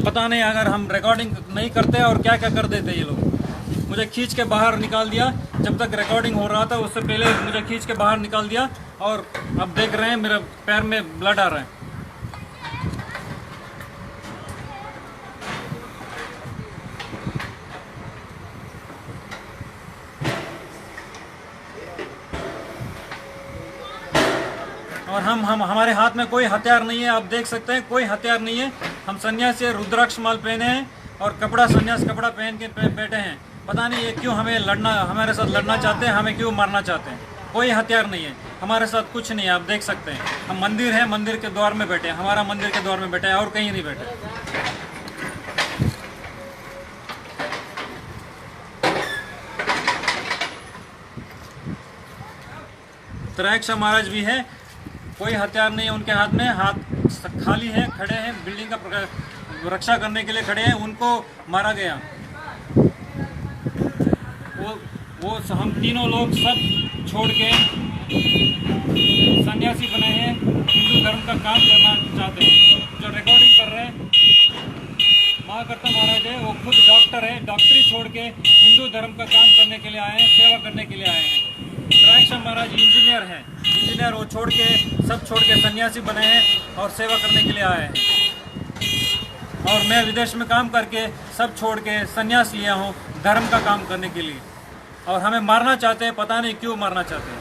पता नहीं अगर हम रिकॉर्डिंग नहीं करते और क्या क्या कर देते ये लोग। मुझे खींच के बाहर निकाल दिया, जब तक रिकॉर्डिंग हो रहा था उससे पहले मुझे खींच के बाहर निकाल दिया, और अब देख रहे हैं मेरे पैर में ब्लड आ रहा है। और हमारे हाथ में कोई हथियार नहीं है। आप देख सकते हैं, कोई हथियार नहीं है। हम सन्यासी रुद्राक्ष माल पहने हैं और सन्यास कपड़ा पहन के बैठे हैं। पता नहीं ये क्यों हमारे साथ लड़ना चाहते हैं, हमें क्यों मारना चाहते हैं। कोई हथियार नहीं है हमारे साथ, कुछ नहीं है। आप देख सकते हैं, हम मंदिर है, मंदिर के द्वार में बैठे हैं, हमारा मंदिर के द्वार में बैठे हैं, और कहीं नहीं बैठे। तराक्ष महाराज भी है, कोई हथियार नहीं है उनके हाथ में, हाथ खाली है, खड़े हैं, बिल्डिंग का रक्षा करने के लिए खड़े हैं। उनको मारा गया। वो हम तीनों लोग सब छोड़ के सन्यासी बने हैं, हिंदू धर्म का काम करना चाहते हैं। जो रिकॉर्डिंग कर रहे हैं महाकर्ता महाराज है, वो खुद डॉक्टर है, डॉक्टरी छोड़ के हिंदू धर्म का काम करने के लिए आए हैं, सेवा करने के लिए आए हैं। त्रायक्षम महाराज इंजीनियर हैं। इंजीनियर वो छोड़ के सन्यासी बने हैं और सेवा करने के लिए आए हैं। और मैं विदेश में काम करके सब छोड़ के सन्यास लिया हूँ धर्म का काम करने के लिए। और हमें मारना चाहते हैं, पता नहीं क्यों मारना चाहते हैं।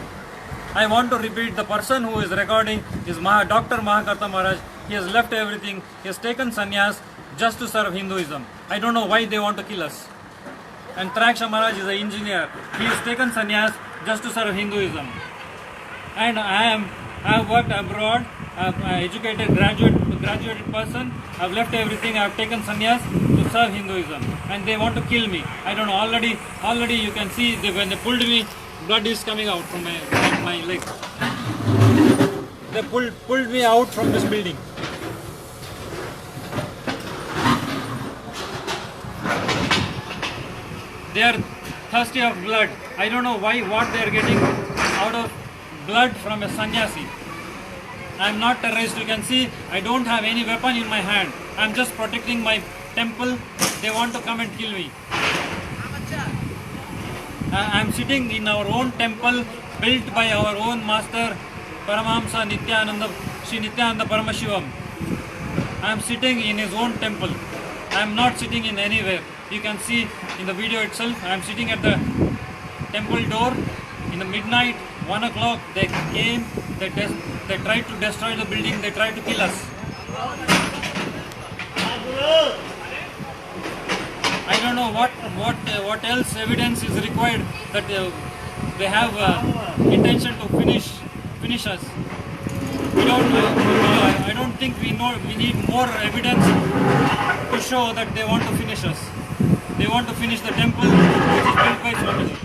I want to repeat, the person who is recording is Dr. Mahakarta Maharaj. He has left everything. He has taken sannyas just to serve Hinduism. I don't know why they want to kill us. And Trayaksha Maharaj is an engineer. He has taken sannyas just to serve Hinduism. And I have worked abroad. I have educated, graduated person. I have left everything. I have taken sannyas to serve Hinduism. And they want to kill me. I don't know. Already you can see when they pulled me, blood is coming out from my leg. They pulled me out from this building. They are thirsty of blood. I don't know what they are getting out of blood from a sannyasi. I am not terrorist. You can see I don't have any weapon in my hand. I am just protecting my temple. They want to come and kill me. I am sitting in our own temple built by our own master Paramahamsa Nityananda, Sri Nityananda Paramashivam. I am sitting in his own temple. I am not sitting in anywhere. You can see in the video itself, I am sitting at the temple door. In the midnight, 1 o'clock, they came, they tried to destroy the building, they tried to kill us. I don't know what else evidence is required that they have intention to finish us. I don't think we need more evidence to show that they want to finish us. They want to finish the temple which is built by Swamiji.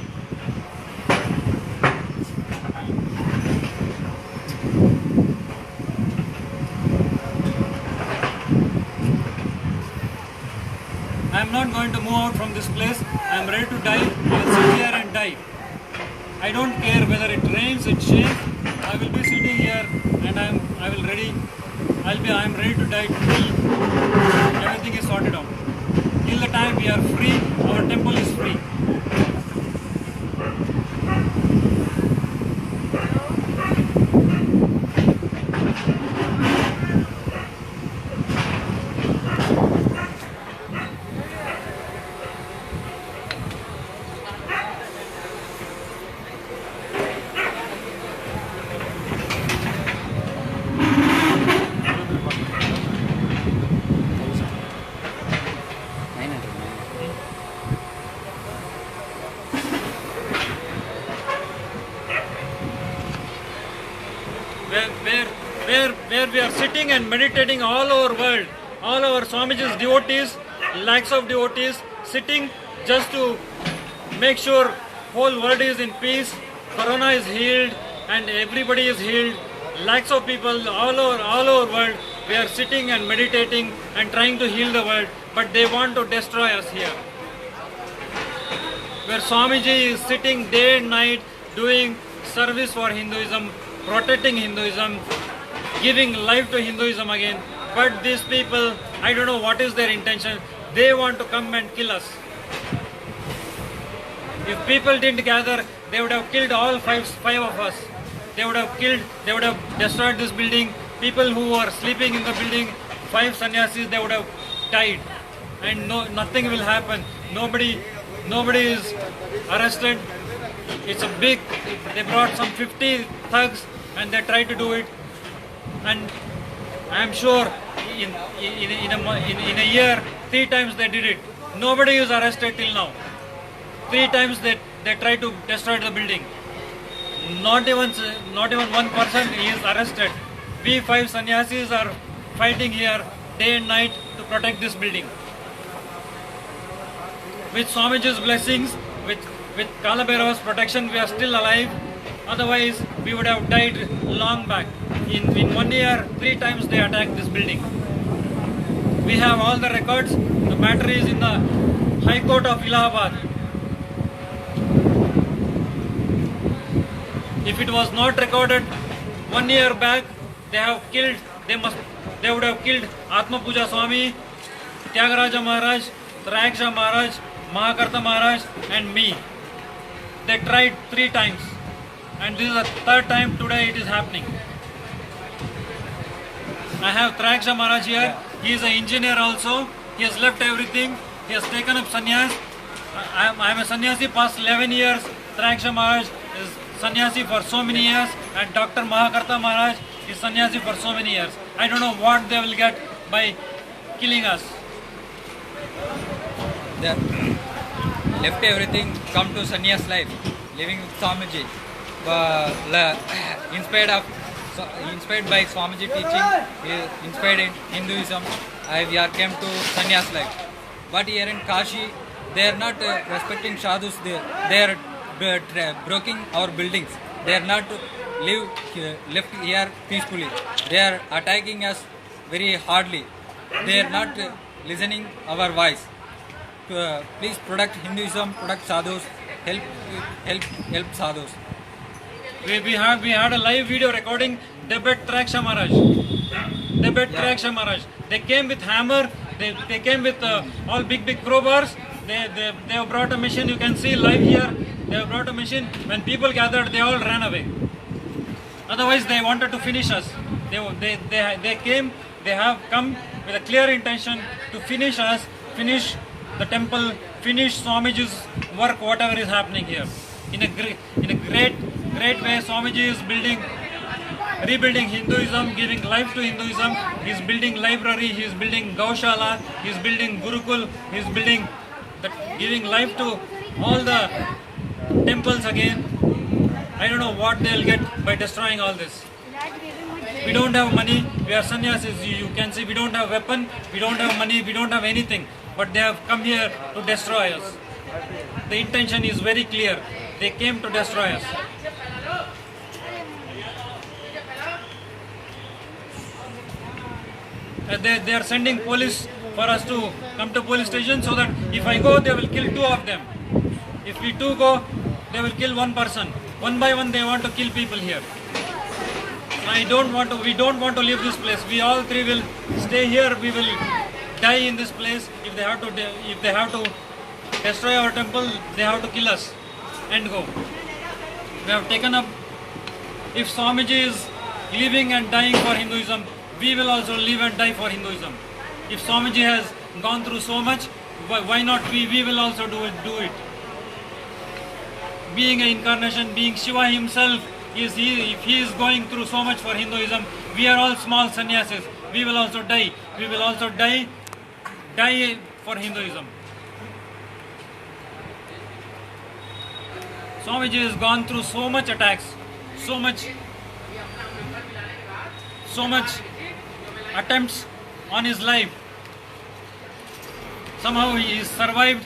I am not going to move out from this place. I am ready to die. I will sit here and die. I don't care whether it rains, it shakes. I will be sitting here and I am ready to die till everything is sorted out. Till the time we are free, our temple is free. Where we are sitting and meditating all over world, all our Swamiji's devotees, lakhs of devotees sitting just to make sure whole world is in peace, Corona is healed and everybody is healed. Lakhs of people all over world, we are sitting and meditating and trying to heal the world, but they want to destroy us here. Where Swamiji is sitting day and night doing service for Hinduism, protecting Hinduism, giving life to Hinduism again. But these people, I don't know what is their intention. They want to come and kill us. If people didn't gather, they would have killed all five of us. They would have destroyed this building. People who were sleeping in the building, 5 sannyasis, they would have died. And nothing will happen. Nobody is arrested. It's a big, they brought some 50 thugs and they tried to do it. And I am sure in a year, 3 times they did it. Nobody is arrested till now. 3 times they tried to destroy the building. Not even one person is arrested. We 5 sannyasis are fighting here day and night to protect this building. With Swamiji's blessings, with Kala Bhairava's protection, we are still alive. Otherwise, we would have died long back. In 1 year, 3 times they attacked this building. We have all the records. The matter is in the High Court of Allahabad. If it was not recorded 1 year back, they would have killed Atma Puja Swami, Tyagaraja Maharaj, Trayaksha Maharaj, Mahakarta Maharaj and me. They tried 3 times and this is the third time today it is happening. I have Traksha Maharaj here. He is an engineer also. He has left everything. He has taken up sannyas. I am a sannyasi past 11 years. Traksha Maharaj is sannyasi for so many years, and Dr. Mahakarta Maharaj is sannyasi for so many years. I don't know what they will get by killing us. They left everything, come to sannyas life, living with Swamiji. Inspired by Swamiji teaching, inspired in Hinduism, we are came to sannyas life. But here in Kashi, they are not respecting sadhus. They are breaking our buildings. They are not left here peacefully. They are attacking us very hardly. They are not listening our voice. Please protect Hinduism, protect sadhus, help sadhus. We had a live video recording Debet Traksha Maharaj. Traksha Maharaj. They came with hammer. They came with all big crowbars. They have brought a machine. You can see live here. They have brought a machine. When people gathered, they all ran away. Otherwise, they wanted to finish us. They came. They have come with a clear intention to finish us, finish the temple, finish Swamiji's work, whatever is happening here. In a great way, Swamiji is rebuilding Hinduism, giving life to Hinduism. He is building library, he is building Gaushala, he is building Gurukul, he is building, giving life to all the temples again. I don't know what they will get by destroying all this. We don't have money, we are sannyasis, you can see we don't have weapon, we don't have money, we don't have anything. But they have come here to destroy us. The intention is very clear. They came to destroy us. They are sending police for us to come to police station so that if I go, they will kill 2 of them. If we 2 go, they will kill 1 person. One by one, they want to kill people here. We don't want to leave this place. We all 3 will stay here. We will die in this place. If they have to destroy our temple, they have to kill us and go. We have taken up. If Swamiji is living and dying for Hinduism, we will also live and die for Hinduism. If Swamiji has gone through so much, why not we will also do it. Being an incarnation, being Shiva himself, if he is going through so much for Hinduism, we are all small sannyasis. We will also die. We will also die for Hinduism. Swamiji has gone through so much attacks, so much attempts on his life. Somehow he is survived.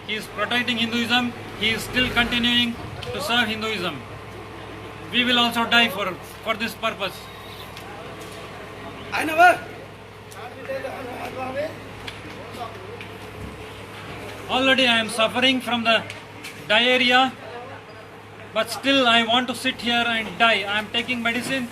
He is protecting Hinduism. He is still continuing to serve Hinduism. We will also die for this purpose. Already I am suffering from the diarrhea, but still I want to sit here and die. I am taking medicine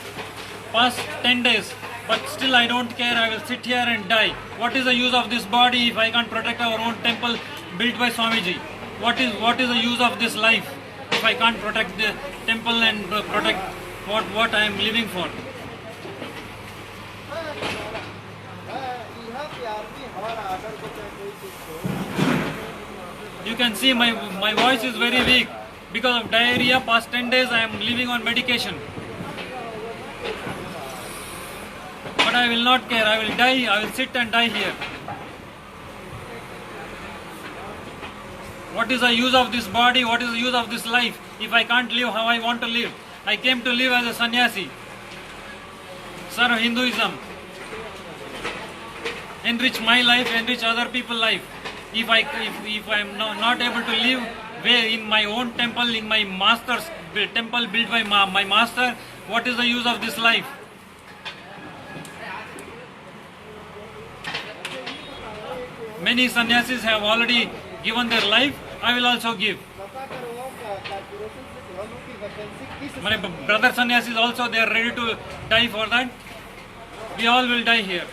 past 10 days, but still I don't care. I will sit here and die. What is the use of this body if I can't protect our own temple built by Swamiji? What is the use of this life if I can't protect the temple and protect what I am living for? You can see my voice is very weak because of diarrhea. Past 10 days I am living on medication. But I will not care. I will die. I will sit and die here. What is the use of this body? What is the use of this life if I can't live how I want to live? I came to live as a sannyasi, serve Hinduism, enrich my life, enrich other people's life. If I am not able to live in my own temple, in my master's temple built by my master, what is the use of this life? Many sannyasis have already given their life. I will also give. My brother sannyasis also, they are ready to die for that. We all will die here.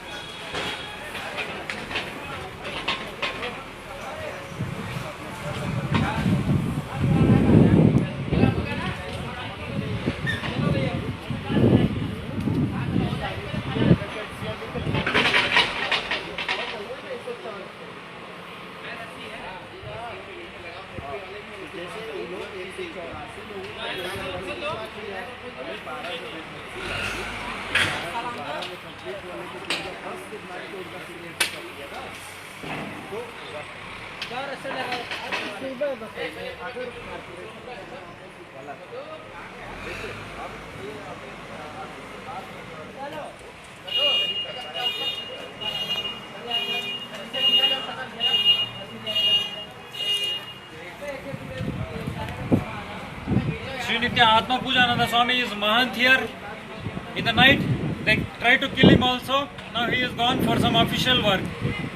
Sri Nitya Atma Pujananda Swami is Mahant here. In the night, they tried to kill him also. Now he is gone for some official work.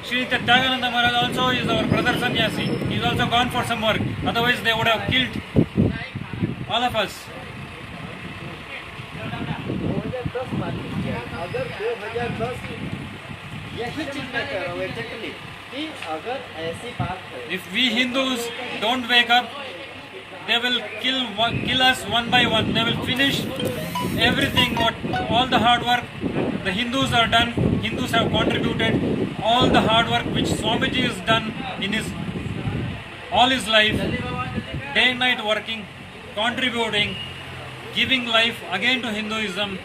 Sri Nitya Tyagananda Maharaj also is our brother sannyasi. He is also gone for some work. Otherwise, they would have killed all of us. अगर 2010 यही चीज मैं कह रहा हूँ exactly कि अगर ऐसी बात है If we Hindus don't wake up, they will kill us one by one. They will finish everything, all the hard work the Hindus are done. Hindus have contributed all the hard work which Swamiji has done in all his life, day and night working, contributing, giving life again to Hinduism.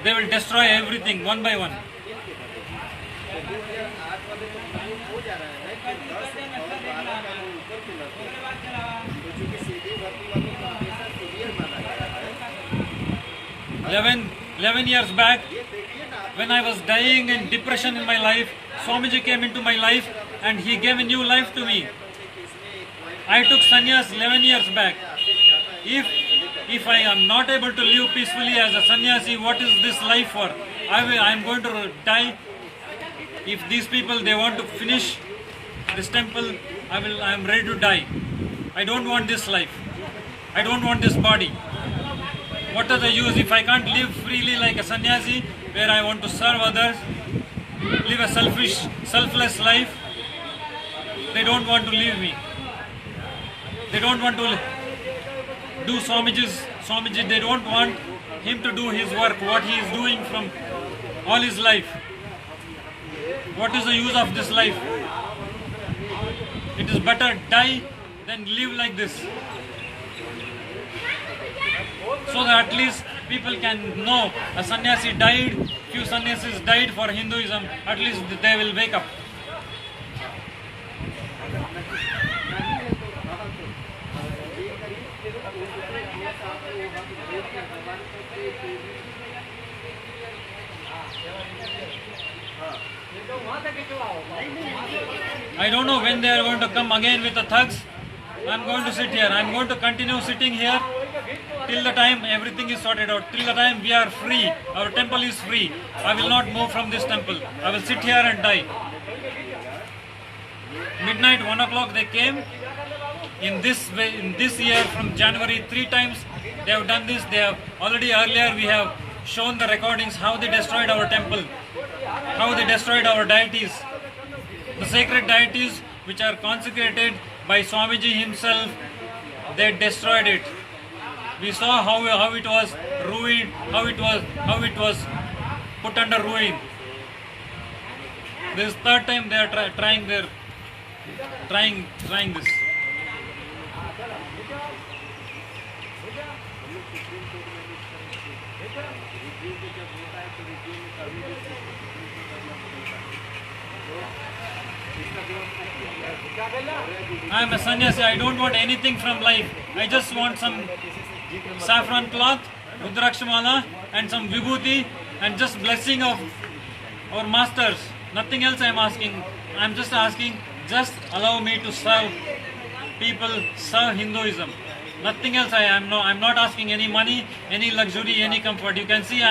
They will destroy everything one by one. 11 years back, when I was dying in depression in my life, Swamiji came into my life and he gave a new life to me. I took sannyas 11 years back. If I am not able to live peacefully as a sannyasi, what is this life for? I am going to die. If these people, they want to finish this temple, I am ready to die. I don't want this life. I don't want this body. What is the use if I can't live freely like a sannyasi, where I want to serve others, live a selfless life? They don't want to leave me. They don't want to do Swamiji, they don't want him to do his work, what he is doing from all his life. What is the use of this life? It is better die than live like this. So that at least people can know a sannyasi died, few sannyasis died for Hinduism, at least they will wake up. I don't know when they are going to come again with the thugs. I am going to sit here. I am going to continue sitting here till the time everything is sorted out. Till the time we are free. Our temple is free. I will not move from this temple. I will sit here and die. Midnight, 1 o'clock they came. In this year from January, 3 times they have done this. They have already earlier we have shown the recordings how they destroyed our temple, how they destroyed our deities, the sacred deities which are consecrated by Swamiji himself. They destroyed it. We saw how it was ruined, how it was put under ruin. This is third time they are trying this. I am a sannyasi. I don't want anything from life. I just want some saffron cloth, Rudrakshamala, and some vibhuti, and just blessing of our masters. Nothing else I am asking. I am just asking, just allow me to serve people, serve Hinduism. Nothing else I am. I'm not asking any money, any luxury, any comfort. You can see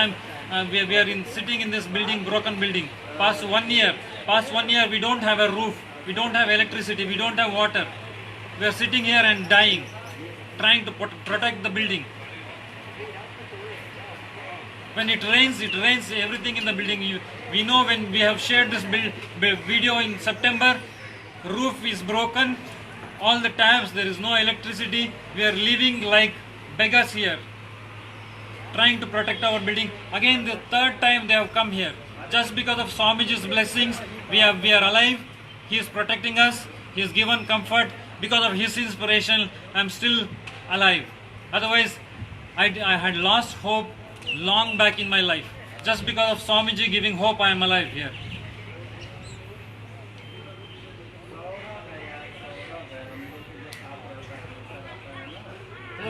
we are sitting in this building, broken building. Past 1 year we don't have a roof. We don't have electricity, we don't have water. We are sitting here and dying, trying to protect the building. When it rains everything in the building. We know when we have shared this video in September, roof is broken, all the taps, there is no electricity. We are living like beggars here, trying to protect our building. Again, the third time they have come here. Just because of Swamiji's blessings, we are alive. He is protecting us. He has given comfort. Because of his inspiration, I am still alive. Otherwise, I had lost hope long back in my life. Just because of Swamiji giving hope, I am alive here.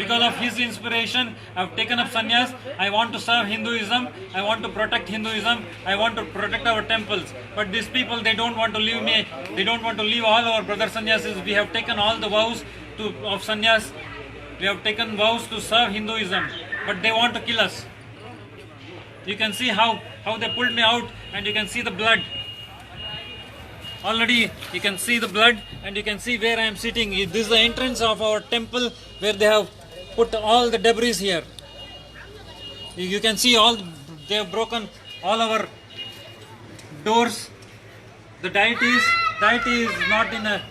Because of his inspiration, I've taken up sannyas. I want to serve Hinduism. I want to protect Hinduism. I want to protect our temples. But these people, they don't want to leave me. They don't want to leave all our brother sannyasis. We have taken all the vows of sannyas. We have taken vows to serve Hinduism. But they want to kill us. You can see how they pulled me out, and you can see the blood. Already you can see the blood, and you can see where I am sitting. This is the entrance of our temple, where they have put all the debris here. You can see they have broken all our doors. The deity is not in a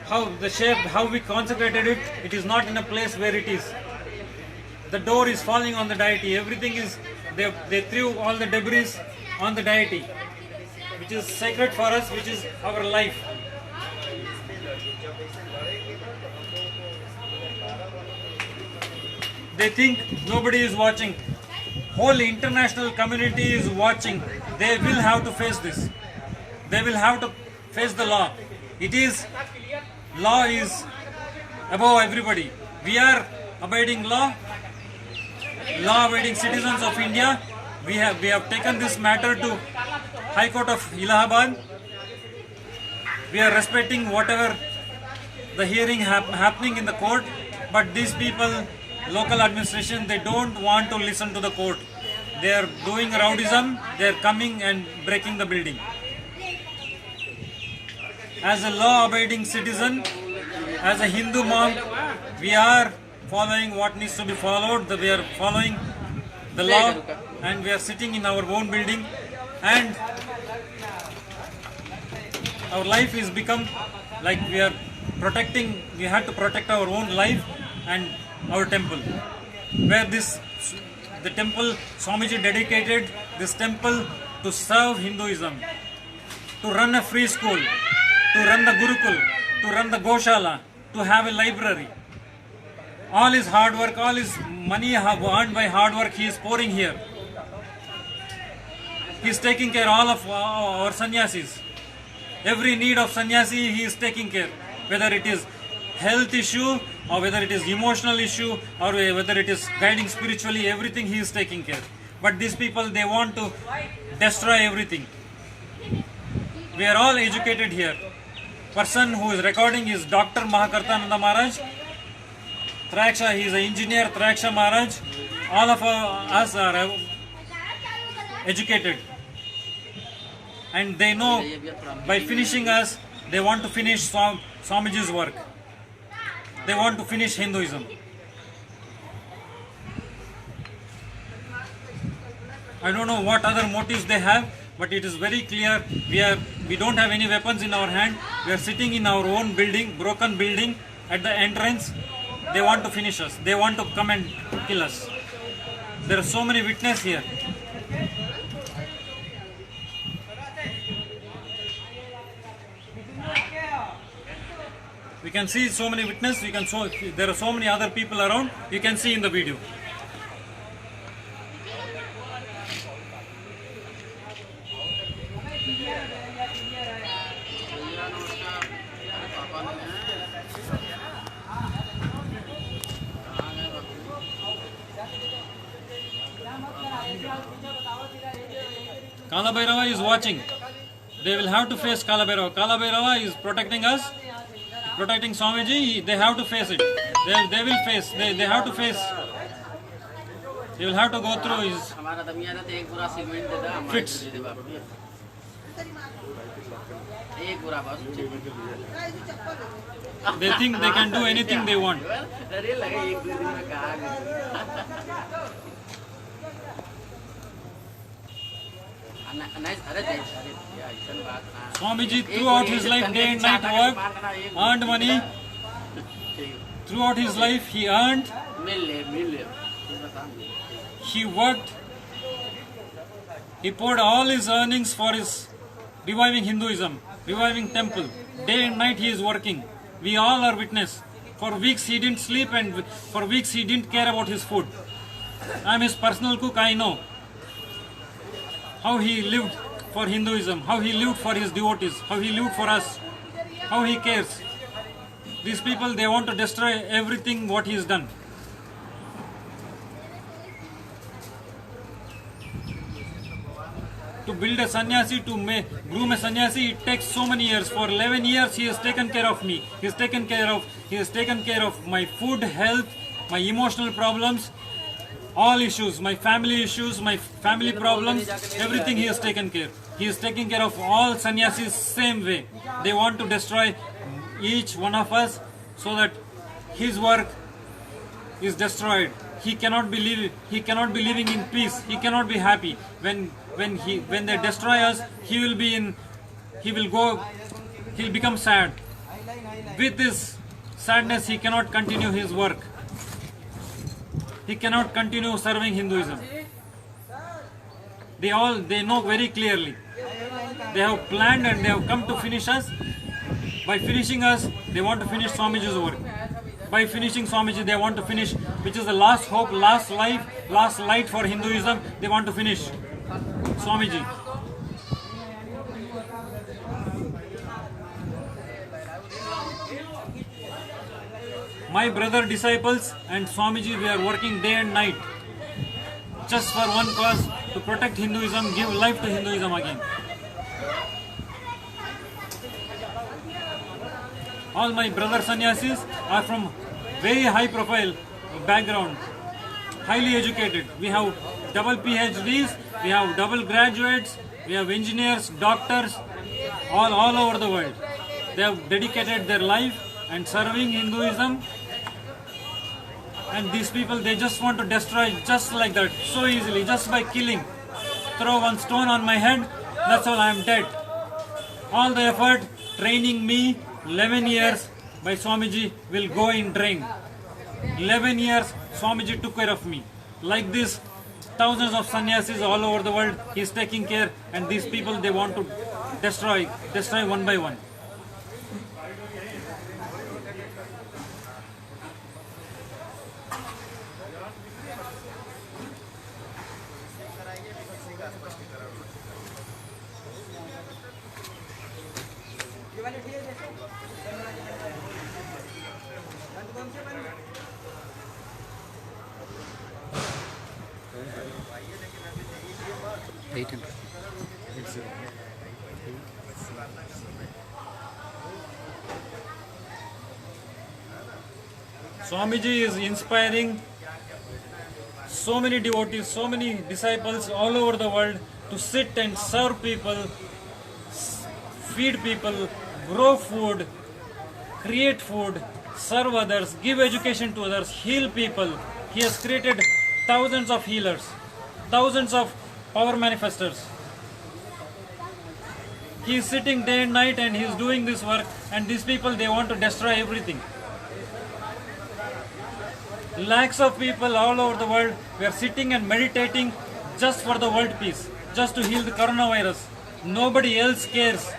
how we consecrated it. It is not in a place where it is. The door is falling on the deity. Everything is they threw all the debris on the deity, which is sacred for us, which is our life. They think nobody is watching. Whole international community is watching. They will have to face this. They will have to face the law. Law is above everybody. We are abiding law-abiding citizens of India. We have taken this matter to High Court of Allahabad. We are respecting whatever the hearing happening in the court, but these people, local administration, they don't want to listen to the court. They are doing rowdyism. They are coming and breaking the building. As a law-abiding citizen, as a Hindu monk, we are following what needs to be followed. We are following the law, and we are sitting in our own building, and our life is become like we are protecting. We have to protect our own life and our temple, where the temple Swamiji dedicated this temple to serve Hinduism, to run a free school, to run the Gurukul, to run the Goshala, to have a library. All his hard work, all his money earned by hard work, he is pouring here. He is taking care of all of our sannyasis. Every need of sannyasi, he is taking care. Whether it is health issue, or whether it is emotional issue, or whether it is guiding spiritually, everything he is taking care. But these people, they want to destroy everything. We are all educated here. Person who is recording is Dr. Mahakartananda Maharaj. Traksha, he is an engineer, Traksha Maharaj. All of us are educated. And they know by finishing us, they want to finish Swamiji's work. They want to finish Hinduism. I don't know what other motives they have, but it is very clear we don't have any weapons in our hand. We are sitting in our own building, broken building, at the entrance. They want to finish us. They want to come and kill us. There are so many witnesses here. We can see so many witnesses. There are so many other people around. You can see in the video. Kala Bhairava is watching. They will have to face Kala Bhairava. Kala Bhairava is protecting us, protecting Swamiji. They have to face it. They will face. They have to face. They will have to go through his fits. They think they can do anything they want. Swamiji throughout his life, day and night worked, earned money. Throughout his life, he earned. He worked. He poured all his earnings for his reviving Hinduism, reviving temple. Day and night he is working. We all are witness. For weeks he didn't sleep, and for weeks he didn't care about his food. I am his personal cook. I know how he lived for Hinduism, how he lived for his devotees, how he lived for us, how he cares. These people, they want to destroy everything what he has done. To build a sannyasi, to groom a sannyasi, it takes so many years. For 11 years, he has taken care of me. He has taken care of my food, health, my emotional problems, all issues, my family problems, everything he has taken care. He is taking care of all sannyasis same way. They want to destroy each one of us so that his work is destroyed. He cannot be living in peace. He cannot be happy. When they destroy us, he'll become sad. With this sadness, he cannot continue his work. He cannot continue serving Hinduism. They know very clearly. They have planned and they have come to finish us. By finishing us, they want to finish Swamiji's work. By finishing Swamiji, they want to finish, which is the last hope, last life, last light for Hinduism. They want to finish Swamiji. My brother disciples and Swamiji, we are working day and night just for one cause, to protect Hinduism, give life to Hinduism again. All my brother sannyasis are from very high profile background, highly educated. We have double PhDs, we have double graduates, we have engineers, doctors, all over the world. They have dedicated their life and serving Hinduism. And these people, they just want to destroy just like that, so easily, just by killing. Throw one stone on my head, that's all, I am dead. All the effort, training me, 11 years by Swamiji will go in drain. 11 years, Swamiji took care of me. Like this, thousands of sannyasis all over the world, he is taking care, and these people, they want to destroy one by one. Swamiji is inspiring so many devotees, so many disciples all over the world to sit and serve people, feed people, grow food, create food, serve others, give education to others, heal people. He has created thousands of healers, thousands of power manifestors. He is sitting day and night and he is doing this work, and these people, they want to destroy everything. Lakhs of people all over the world, we are sitting and meditating just for the world peace, just to heal the coronavirus. Nobody else cares.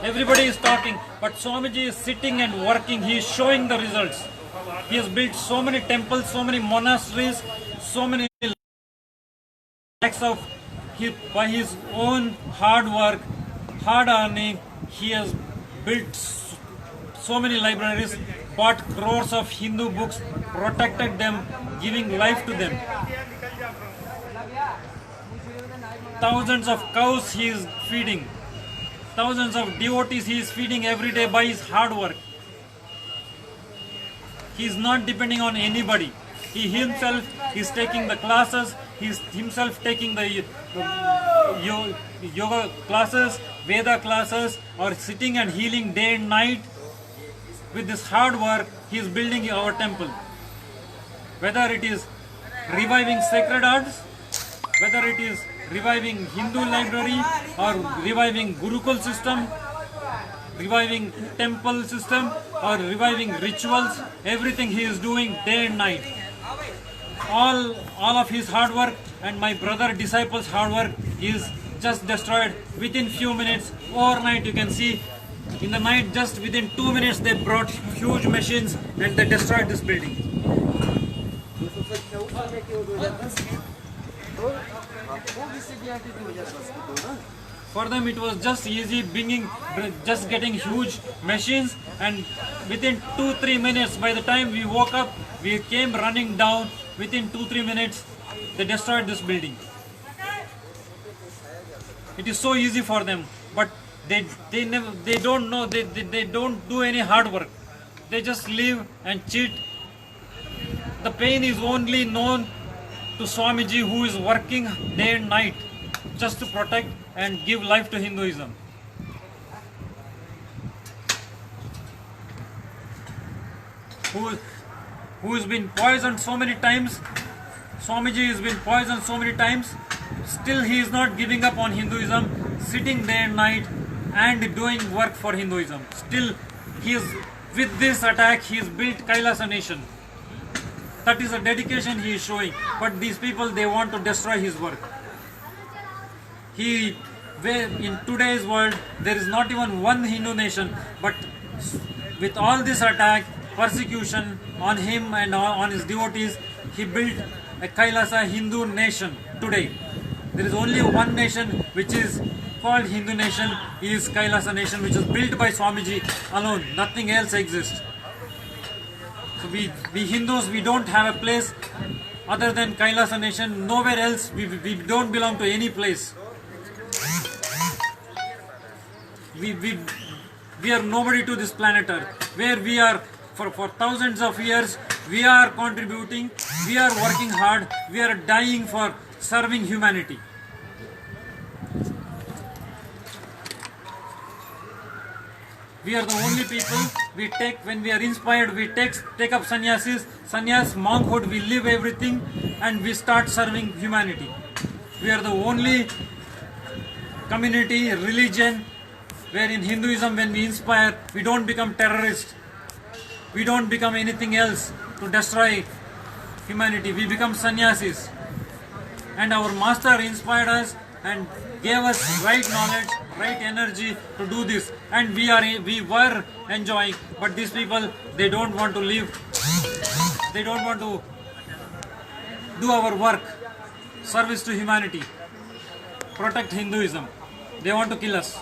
Everybody is talking, but Swamiji is sitting and working. He is showing the results. He has built so many temples, so many monasteries, so many lakhs of by his own hard work, hard earning. He has built so many libraries, bought crores of Hindu books, protected them, giving life to them. Thousands of cows he is feeding. Thousands of devotees he is feeding every day by his hard work. He is not depending on anybody. He himself is taking the classes, he is himself taking the yoga classes, Veda classes, or sitting and healing day and night. With this hard work, he is building our temple. Whether it is reviving sacred arts, whether it is reviving Hindu library, or reviving Gurukul system, reviving temple system, or reviving rituals, everything he is doing day and night. All of his hard work and my brother disciples' hard work is just destroyed within few minutes. Overnight, you can see, in the night, just within 2 minutes, they brought huge machines and they destroyed this building. For them, it was just easy just getting huge machines, and within 2-3 minutes, by the time we woke up, we came running down. Within 2-3 minutes, they destroyed this building. It is so easy for them, but they don't know, they don't do any hard work. They just live and cheat. The pain is only known to Swamiji, who is working day and night just to protect and give life to Hinduism. Who has been poisoned so many times. Swamiji has been poisoned so many times. Still he is not giving up on Hinduism, sitting day and night and doing work for Hinduism. Still he is, with this attack, he has built Kailasa nation. That is a dedication he is showing. But these people, they want to destroy his work. In today's world, there is not even one Hindu nation, but with all this attack, persecution on him and on his devotees, he built a Kailasa Hindu nation today. There is only one nation which is called Hindu nation, is Kailasa nation, which is built by Swamiji alone. Nothing else exists. So we Hindus, we don't have a place other than Kailasa nation. Nowhere else. We don't belong to any place. We are nobody to this planet Earth, where we are for thousands of years. We are contributing, we are working hard, we are dying for serving humanity. We are the only people, we take, when we are inspired, we take up sannyasis, monkhood, we leave everything and we start serving humanity. We are the only community, religion, where in Hinduism, when we inspire, we don't become terrorists. We don't become anything else to destroy humanity. We become sannyasis. And our master inspired us and gave us right knowledge, right energy to do this. And we were enjoying. But these people, they don't want to live. They don't want to do our work. Service to humanity. Protect Hinduism. They want to kill us.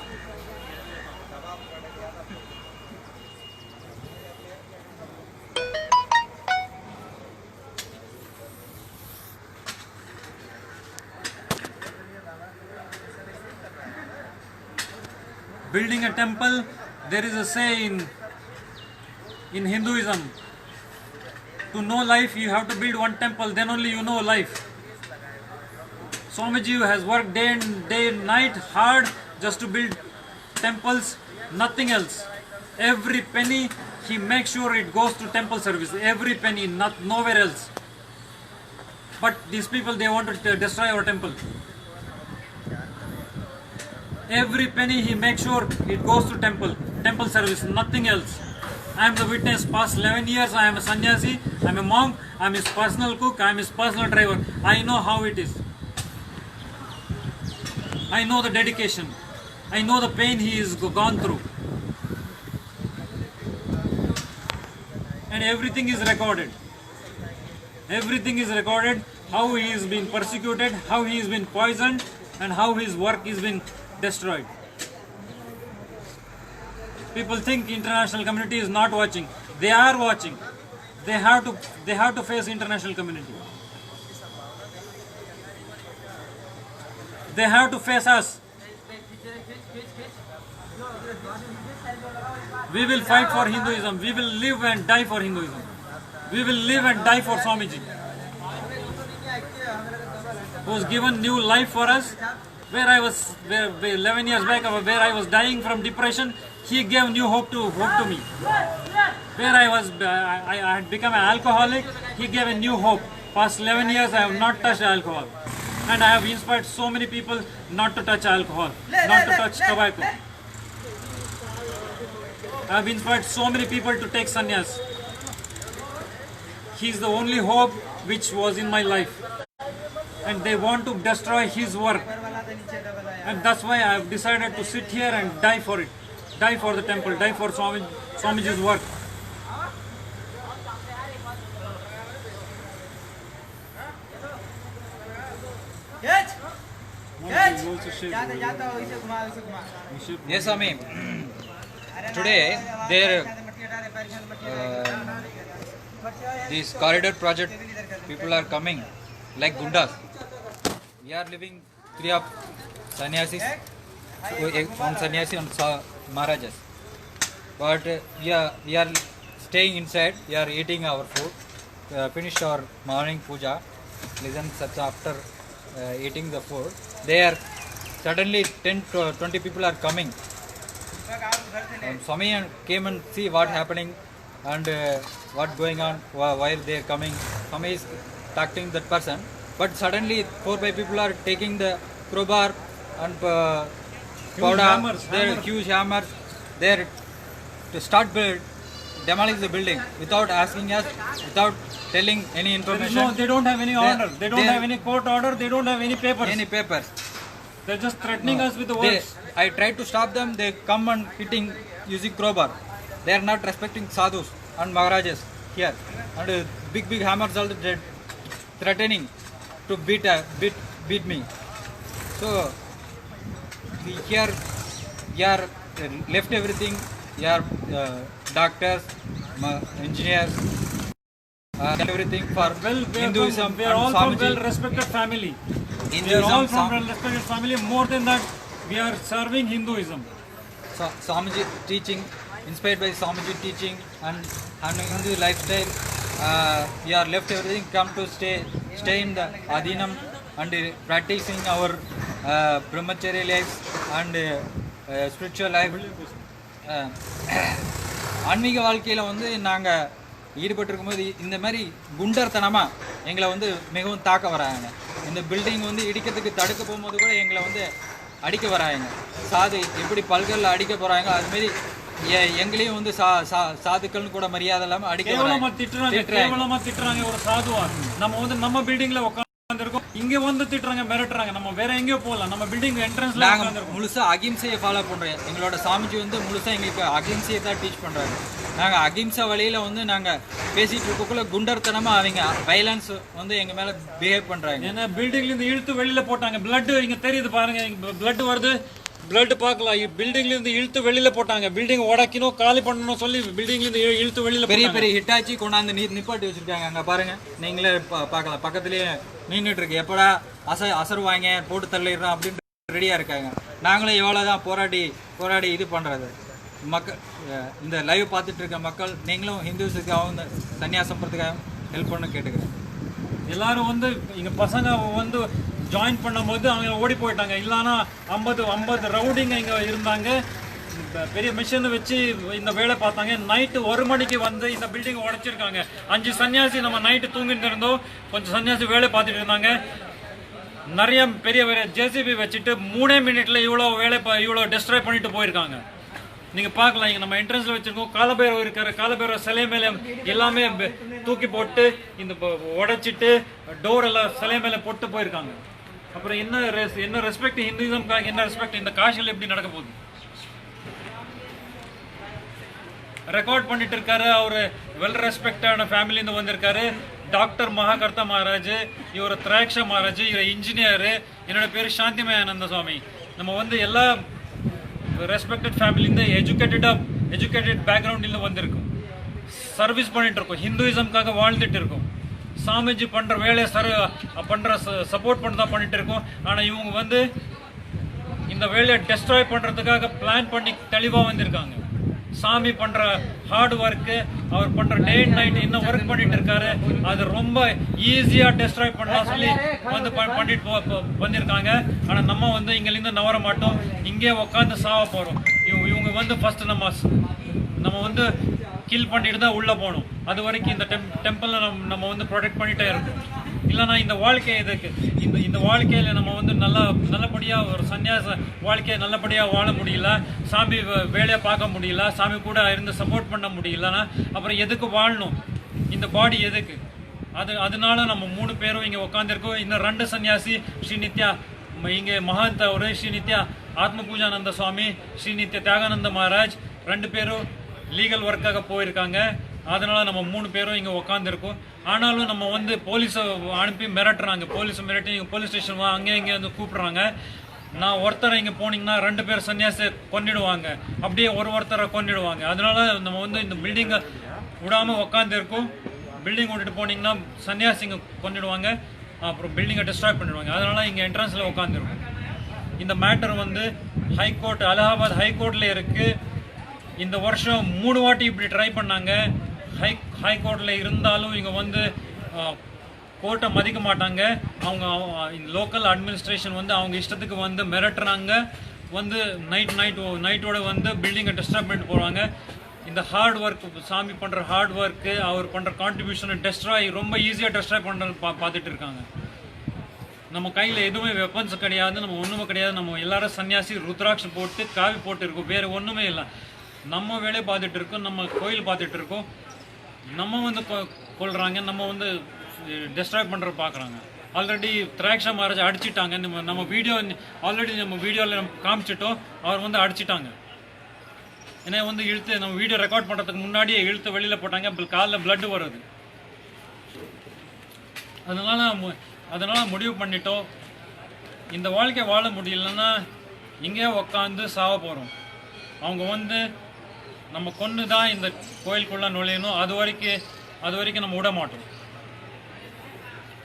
Building a temple, there is a say in Hinduism. To know life, you have to build one temple, then only you know life. Swamiji has worked day and night hard just to build temples, nothing else. Every penny, he makes sure it goes to temple service. Every penny, nowhere else. But these people, they want to destroy our temple. Every penny he makes sure it goes to temple service, nothing else. I am the witness. Past 11 years I am a sannyasi, I am a monk, I am his personal cook, I am his personal driver. I know how it is. I know the dedication. I know the pain he has gone through. And everything is recorded. Everything is recorded. How he is being persecuted, how he has been poisoned, and how his work is being destroyed. People think international community is not watching. They are watching. They have to face international community. They have to face us. We will fight for Hinduism. We will live and die for Hinduism. We will live and die for Swamiji, who has given new life for us. Where 11 years back, where I was dying from depression, he gave new hope to me. Where I had become an alcoholic, he gave a new hope. Past 11 years, I have not touched alcohol. And I have inspired so many people not to touch alcohol, not to touch tobacco. I have inspired so many people to take sannyas. He is the only hope which was in my life. And they want to destroy his work. And that's why I have decided to sit here and die for it. Die for the temple, die for Swamiji's work. Yes, Swami. Today, this corridor project, people are coming like gundas. We are living sannyasis, one sannyasi and Maharajas. But we are staying inside, we are eating our food, finished our morning puja, listen such after eating the food. They are suddenly 10 to 20 people are coming. Swami came and see what happening and what going on, why they are coming. Swami is talking that person, but suddenly 4-5 people are taking the crowbar and powder, their huge hammers. They are to start demolish the building without asking us, without telling any information. No, they don't have any order. They don't have any court order. They don't have any papers. Any papers. They're just threatening us with the words. I tried to stop them. They come and hitting using crowbar. They are not respecting sadhus and maharajas here. And big hammers also threatening to beat me. So here we are left everything. We are doctors, engineers, everything for Hinduism. We are all from well-respected family. We are all from well-respected family. More than that, we are serving Hinduism. So, Swamiji teaching, inspired by Swamiji teaching and Hindu lifestyle, we are left everything, come to stay in the Adhinam and practicing our brahmacharya life and spiritual life. ஆன்மீக வாழ்க்கையில் வந்து நாங்கள் ஈடுபட்டிருக்கும்போது இந்த மாதிரி குண்டர்த்தனமாக எங்களை வந்து மிகவும் தாக்க வராங்க. இந்த பில்டிங் வந்து இடிக்கிறதுக்கு தடுக்க போகும்போது கூட எங்களை வந்து அடிக்க வராங்க. சாது எப்படி பல்கல்ல அடிக்க போகிறாங்க அதுமாரி எங்களையும் வந்து சாதுக்கள்னு கூட மரியாதை இல்லாமல் அடிக்க திட்டுறாங்க. ஒரு சாதுவா நம்ம வந்து நம்ம பில்டிங்கில் உட்காந்துருக்கோம், இங்கே வந்து திட்டுறாங்க, மிரட்டுறாங்க. நம்ம வேற எங்கேயோ போகலாம், நம்ம பில்டிங் என்ட்ரன்ஸ்ல நாங்கள் முழுசாக அகிம்சையை ஃபாலோ பண்ணுறோம். எங்களோட சாமிஜி வந்து முழுசாக எங்களுக்கு அகிம்சையை தான் டீச் பண்ணுறாங்க. நாங்கள் அகிம்சை வழியில் வந்து நாங்கள் பேசிகிட்டு இருக்கக்குள்ள குண்டர்த்தனமாக அவங்க வைலன்ஸ் வந்து எங்கள் மேலே பிஹேவ் பண்ணுறாங்க. ஏன்னா பில்டிங்லேருந்து இழுத்து வெளியில் போட்டாங்க. பிளட்டு இங்கே தெரியுது பாருங்க, பிளட் வருது, பிளட் பார்க்கலாம். பில்டிங்லேருந்து இழுத்து வெளியில் போட்டாங்க. பில்டிங் உடைக்கணும், காலி பண்ணணும் சொல்லி பில்டிங்லேருந்து இழுத்து வெளியில் பெரிய ஹிட்டாச்சி கொண்டாந்து நிப்பாட்டி வச்சுருக்காங்க. அங்கே பாருங்கள், நீங்களே பார்க்கலாம், பக்கத்துலேயே நின்றுட்டு இருக்கு. எப்படா அசருவாங்க போட்டு தள்ளிடுறோம் அப்படின்ட்டு ரெடியாக இருக்காங்க. நாங்களும் எவ்வளோ தான் போராடி இது பண்ணுறது. மக்கள் இந்த லைவ் பார்த்துட்டு இருக்க மக்கள் நீங்களும் ஹிந்துஸுக்காகவும் இந்த சன்னியாசம் போகிறதுக்காகவும் ஹெல்ப் பண்ண கேட்டுக்கிறேன். எல்லாரும் வந்து இங்கே பசங்க வந்து ஜாயின் பண்ணும்போது அவங்க ஓடி போயிட்டாங்க. இல்லைன்னா 50 ரவுடிங்க இங்கே இருந்தாங்க. பெரிய மிஷின் வச்சு இந்த வேலை பார்த்தாங்க. நைட்டு 1 மணிக்கு வந்து இந்த பில்டிங் உடைச்சிருக்காங்க. 5 சன்னியாசி நம்ம நைட்டு தூங்கிட்டு இருந்தோம், கொஞ்சம் சன்னியாசி வேலை பார்த்துட்டு இருந்தாங்க. நிறைய பெரிய ஜேசிபி வச்சுட்டு 3 மினிட்ல இவ்வளோ டெஸ்ட்ராய் பண்ணிட்டு போயிருக்காங்க. நீங்கள் பார்க்கலாம், இங்கே நம்ம என்ட்ரன்ஸில் வச்சுருக்கோம். காலபைரவர் இருக்கார். காலபைரவர் சிலை மேலே எல்லாமே தூக்கி போட்டு இந்த உடைச்சிட்டு டோர் எல்லாம் சிலை மேலே போட்டு போயிருக்காங்க. அப்புறம் என்ன ரெஸ்பெக்ட் ஹிந்துயிசம்காக, என்ன ரெஸ்பெக்ட் இந்த காஷியில் எப்படி நடக்க போகுது? ரெக்கார்ட் பண்ணிட்டு இருக்காரு. அவர் வெல் ரெஸ்பெக்டான ஃபேமிலிருந்து வந்திருக்காரு. டாக்டர் மகாகர்த்தா மகாராஜ், இவர் திராட்சா மகாராஜ், இவர் இன்ஜினியரு. என்னோட பேர் சாந்திமயானந்த சுவாமி. நம்ம வந்து எல்லா ரெஸ்பெக்டட் ஃபேமிலிருந்து எஜுகேட்டட் பேக்ரவுண்டில் வந்திருக்கோம். சர்வீஸ் பண்ணிட்டு இருக்கோம், ஹிந்துயிசம்காக வாழ்ந்துட்டு இருக்கோம். சாமிஜி பண்ணுற வேலையை சப்போர்ட் பண்ண தான் பண்ணிட்டு இருக்கோம். ஆனால் இவங்க வந்து இந்த வேலையை டெஸ்ட்ராய் பண்ணுறதுக்காக பிளான் பண்ணி தெளிவாக வந்திருக்காங்க. சாமி பண்ணுற ஹார்ட் ஒர்க்கு, அவர் பண்ணுற டே அண்ட் நைட் என்ன ஒர்க் பண்ணிட்டு இருக்காரு, அது ரொம்ப ஈஸியாக டெஸ்ட்ராய் பண்ணலாம் சொல்லி வந்து பண்ணிட்டு வந்திருக்காங்க. ஆனால் நம்ம வந்து இங்கேருந்து நவர மாட்டோம், இங்கே உட்காந்து சாவ போகிறோம். இவங்க வந்து ஃபர்ஸ்ட் நம்ம வந்து கில் பண்ணிட்டு தான் உள்ளே போகணும். அது வரைக்கும் இந்த டெம்பிளில் நம்ம வந்து ப்ரொடெக்ட் பண்ணிகிட்டே இருக்கோம். இல்லைனா இந்த வாழ்க்கை இதுக்கு இந்த வாழ்க்கையில் நம்ம வந்து நல்லபடியாக ஒரு சன்னியாச வாழ்க்கையை நல்லபடியாக வாழ முடியல, சாமி வேலையை பார்க்க முடியல, சாமி கூட இருந்து சப்போர்ட் பண்ண முடியலன்னா அப்புறம் எதுக்கு வாழணும்? இந்த பாடி எதுக்கு? அதனால நம்ம 3 பேரும் இங்கே உட்காந்துருக்கோம். இன்னும் 2 சன்னியாசி, ஸ்ரீ நித்யா இங்கே மகாந்த் அவர், ஸ்ரீ நித்யா ஆத்ம பூஜானந்த சுவாமி, ஸ்ரீ நித்யா தியாகானந்த மகாராஜ் 2 பேரும் லீகல் ஒர்க்காக போயிருக்காங்க. அதனால நம்ம 3 பேரும் இங்கே உட்காந்துருக்கோம். ஆனாலும் நம்ம வந்து போலீஸை அனுப்பி மிரட்டுறாங்க. மிரட்டி போலீஸ் ஸ்டேஷன் அங்கே இங்கே வந்து கூப்பிட்றாங்க. நான் ஒருத்தரை இங்கே போனீங்கன்னா 2 பேர் சன்னியாசி கொண்டுடுவாங்க, அப்படியே ஒருத்தரை கொண்டுடுவாங்க. அதனால நம்ம வந்து இந்த பில்டிங்கை விடாமல் உட்காந்துருக்கோம். பில்டிங் விட்டுட்டு போனீங்கன்னா சன்னியாசிங்க கொண்டுடுவாங்க, அப்புறம் பில்டிங்கை டிஸ்ட்ராய் பண்ணிடுவாங்க. அதனால இங்கே என்ட்ரன்ஸில் உட்காந்துருக்கோம். இந்த மேட்டர் வந்து ஹைகோர்ட் அலகாபாத் ஹைகோர்ட்டில் இருக்குது. இந்த வருஷம் 3 வாட்டி இப்படி ட்ரை பண்ணாங்க. ஹைகோர்ட்டில் இருந்தாலும் இங்கே வந்து கோர்ட்டை மதிக்க மாட்டாங்க. அவங்க லோக்கல் அட்மினிஸ்ட்ரேஷன் வந்து அவங்க இஷ்டத்துக்கு வந்து மிரட்டுறாங்க. வந்து நைட்டோட வந்து பில்டிங்கை டிஸ்டர்ப் பண்ணிட்டு போகிறாங்க. இந்த ஹார்ட் ஒர்க் சாமி பண்ணுற ஹார்ட் ஒர்க்கு அவர் பண்ணுற கான்ட்ரிபியூஷனை டெஸ்ட்ராய் ரொம்ப ஈஸியாக டெஸ்ட்ராய் பண்ணுறது பார்த்துட்டு இருக்காங்க. நம்ம கையில் எதுவுமே வெப்பன்ஸ் கிடையாது, நம்ம ஒன்றுமே கிடையாது. நம்ம எல்லாரும் சன்னியாசி ருத்ராட்ச போட்டு காவி போட்டு இருக்கோம், வேறு ஒன்றுமே இல்லை. நம்ம வேலையை பார்த்துட்டு இருக்கோம், நம்ம கோயில் பார்த்துட்டு இருக்கோம். நம்ம வந்து கொள்கிறாங்க, நம்ம வந்து டெஸ்ட்ராய் பண்ணுற பார்க்குறாங்க. ஆல்ரெடி திராட்சா மகாராஜ் அடிச்சிட்டாங்க. நம்ம வீடியோ ஆல்ரெடி நம்ம வீடியோவில் நம்ம காமிச்சிட்டோம். அவர் வந்து அடிச்சிட்டாங்க. ஏன்னா வந்து இழுத்து நம்ம வீடியோ ரெக்கார்ட் பண்ணுறதுக்கு முன்னாடியே இழுத்து வெளியில் போட்டாங்க. காலில் பிளட்டு வருது. அதனால் முடிவு பண்ணிட்டோம், இந்த வாழ்க்கை வாழ முடியலன்னா இங்கே உக்காந்து சாவ போகிறோம். அவங்க வந்து நம்ம கொண்டு தான் இந்த கோயிலுக்குள்ளே நுழையணும். அது வரைக்கும் நம்ம விட மாட்டோம்.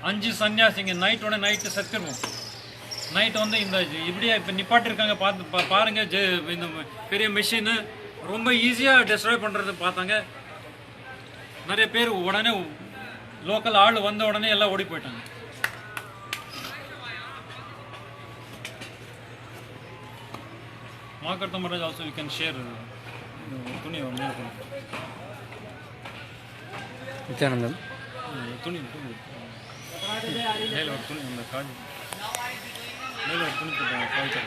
5 சன்னியாசிங்க நைட்டு செத்துருவோம். நைட்டு வந்து இந்த இப்படியே இப்போ நிப்பாட்டிருக்காங்க பாருங்க. இந்த பெரிய மிஷினு ரொம்ப ஈஸியாக டெஸ்ட்ராய் பண்ணுறது பார்த்தாங்க. நிறைய பேர் உடனே லோக்கல் ஆள் வந்த உடனே எல்லாம் ஓடி போயிட்டாங்க. Mahakarta Maharaj also you can share tuni or nail Nityanandam. Tuni nail or tuni on the card. Nail or tuni to the culture.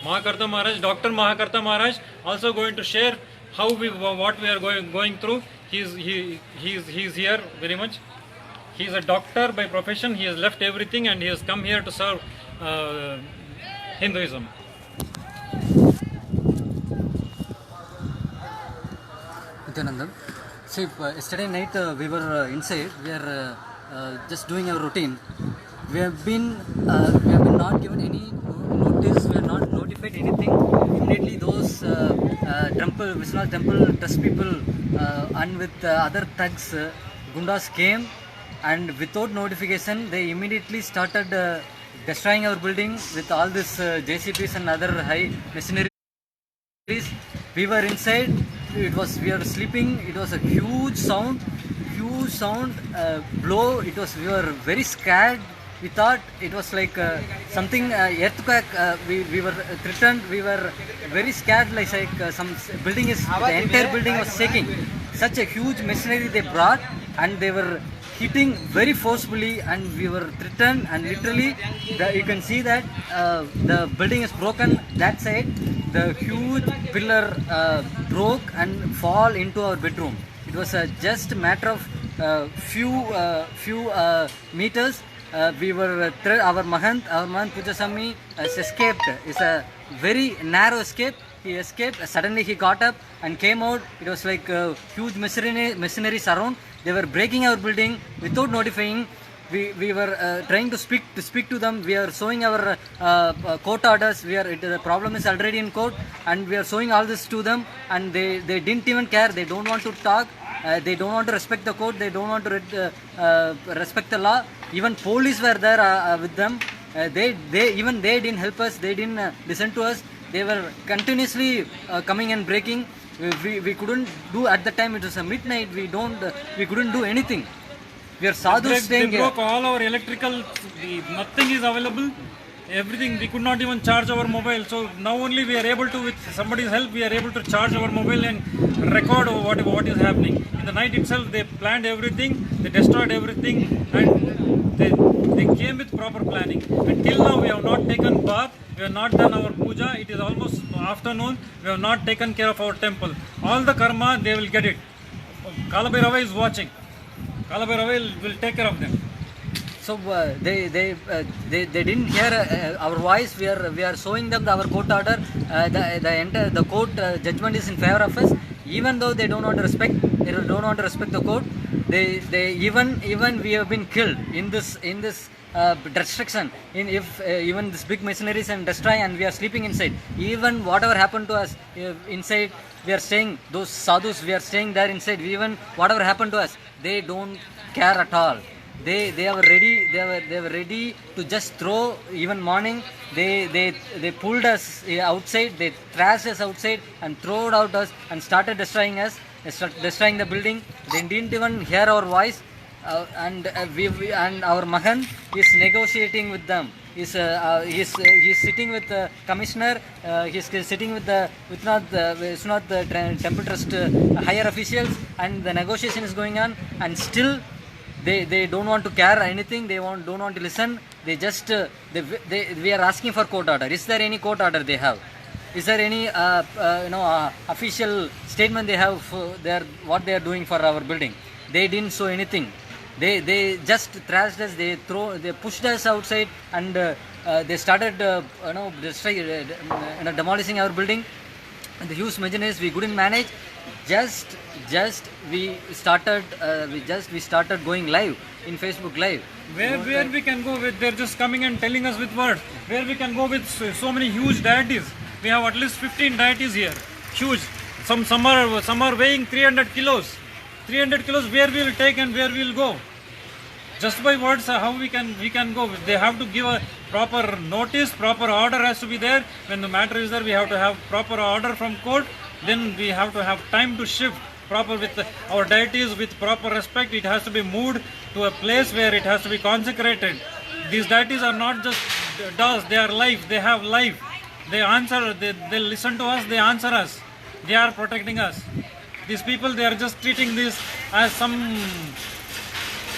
Mahakarta Maharaj, Dr. Mahakarta Maharaj also going to share how what we are going through. He's here very much. He is a doctor by profession. He has left everything and he has come here to serve Hinduism. Nityanandam. See, yesterday night we were inside. We are just doing our routine. We have been not given any notice. We are not notified anything. Immediately those Vishwanath temple trust people and with other thugs, gundas came. And without notification, they immediately started destroying our building with all this JCBs and other high machineries. We were inside. We were sleeping. It was a huge sound blow. We were very scared. We thought it was like something earthquake. We were threatened. We were very scared. Like some building the entire building was shaking. Such a huge machinery they brought, and they were hitting very forcefully, and we were threatened. And literally you can see that the building is broken. That side the huge pillar broke and fall into our bedroom. It was just a matter of few meters. We were our Mahant Pujasami has escaped. It's a very narrow escape. He escaped. Suddenly he got up and came out. It was like huge machineries around. They were breaking our building without notifying. We were trying to speak to them. We are showing our court orders. The problem is already in court, and we are showing all this to them, and they didn't even care. They don't want to talk. They don't want to respect the court. They don't want to respect the law. Even police were there with them. They didn't help us. They didn't listen to us. They were continuously coming and breaking. We couldn't do at the time. It was a midnight. We couldn't do anything. We are sadhus staying here. They broke all our electrical. Nothing is available. Everything. We could not even charge our mobile. So now only we are able to, with somebody's help, we are able to charge our mobile and record what is happening. In the night itself, they planned everything. They destroyed everything, and they came with proper planning. Until now, we have not taken bath. We have not done our puja. It is almost afternoon. We have not taken care of our temple. All the karma, they will get it. Kalabhairava is watching. Kalabhairava will take care of them. So they didn't hear our voice. We are showing them our court order. The court judgment is in favor of us. Even though they don't want to respect the court. They even we have been killed in this destruction. Even this big machineries and destroy, and we are sleeping inside. Even whatever happened to us inside, we are staying. Those sadhus, we are staying there inside. Even whatever happened to us, they don't care at all. they were ready to just throw. Even morning they pulled us outside, they thrashed us outside and thrown out us and started destroying us, destroying the building. They didn't even hear our voice. And our Mahan is negotiating with them. He's sitting with the commissioner. He's sitting with the temple trust higher officials, and the negotiation is going on. And still, they don't want to care anything. Don't want to listen. They just we are asking for court order. Is there any court order they have? Is there any official statement they have for what they are doing for our building? They didn't show anything. They just thrashed us. They pushed us outside, and they started demolishing our building. And the huge machineries we couldn't manage. We started going live in Facebook Live. Where we can go with, they're just coming and telling us with words. Where we can go with so many huge deities. We have at least 15 deities here, huge. Some are weighing 300 kilos. 300 kilos, where we will take and where we will go? Just by words, how we can go? They have to give a proper notice, proper order has to be there. When the matter is there, we have to have proper order from court. Then we have to have time to shift proper with our deities with proper respect. It has to be moved to a place where it has to be consecrated. These deities are not just dolls, they are life, they have life. They answer, they listen to us, they answer us. They are protecting us. These people, they are just treating this as some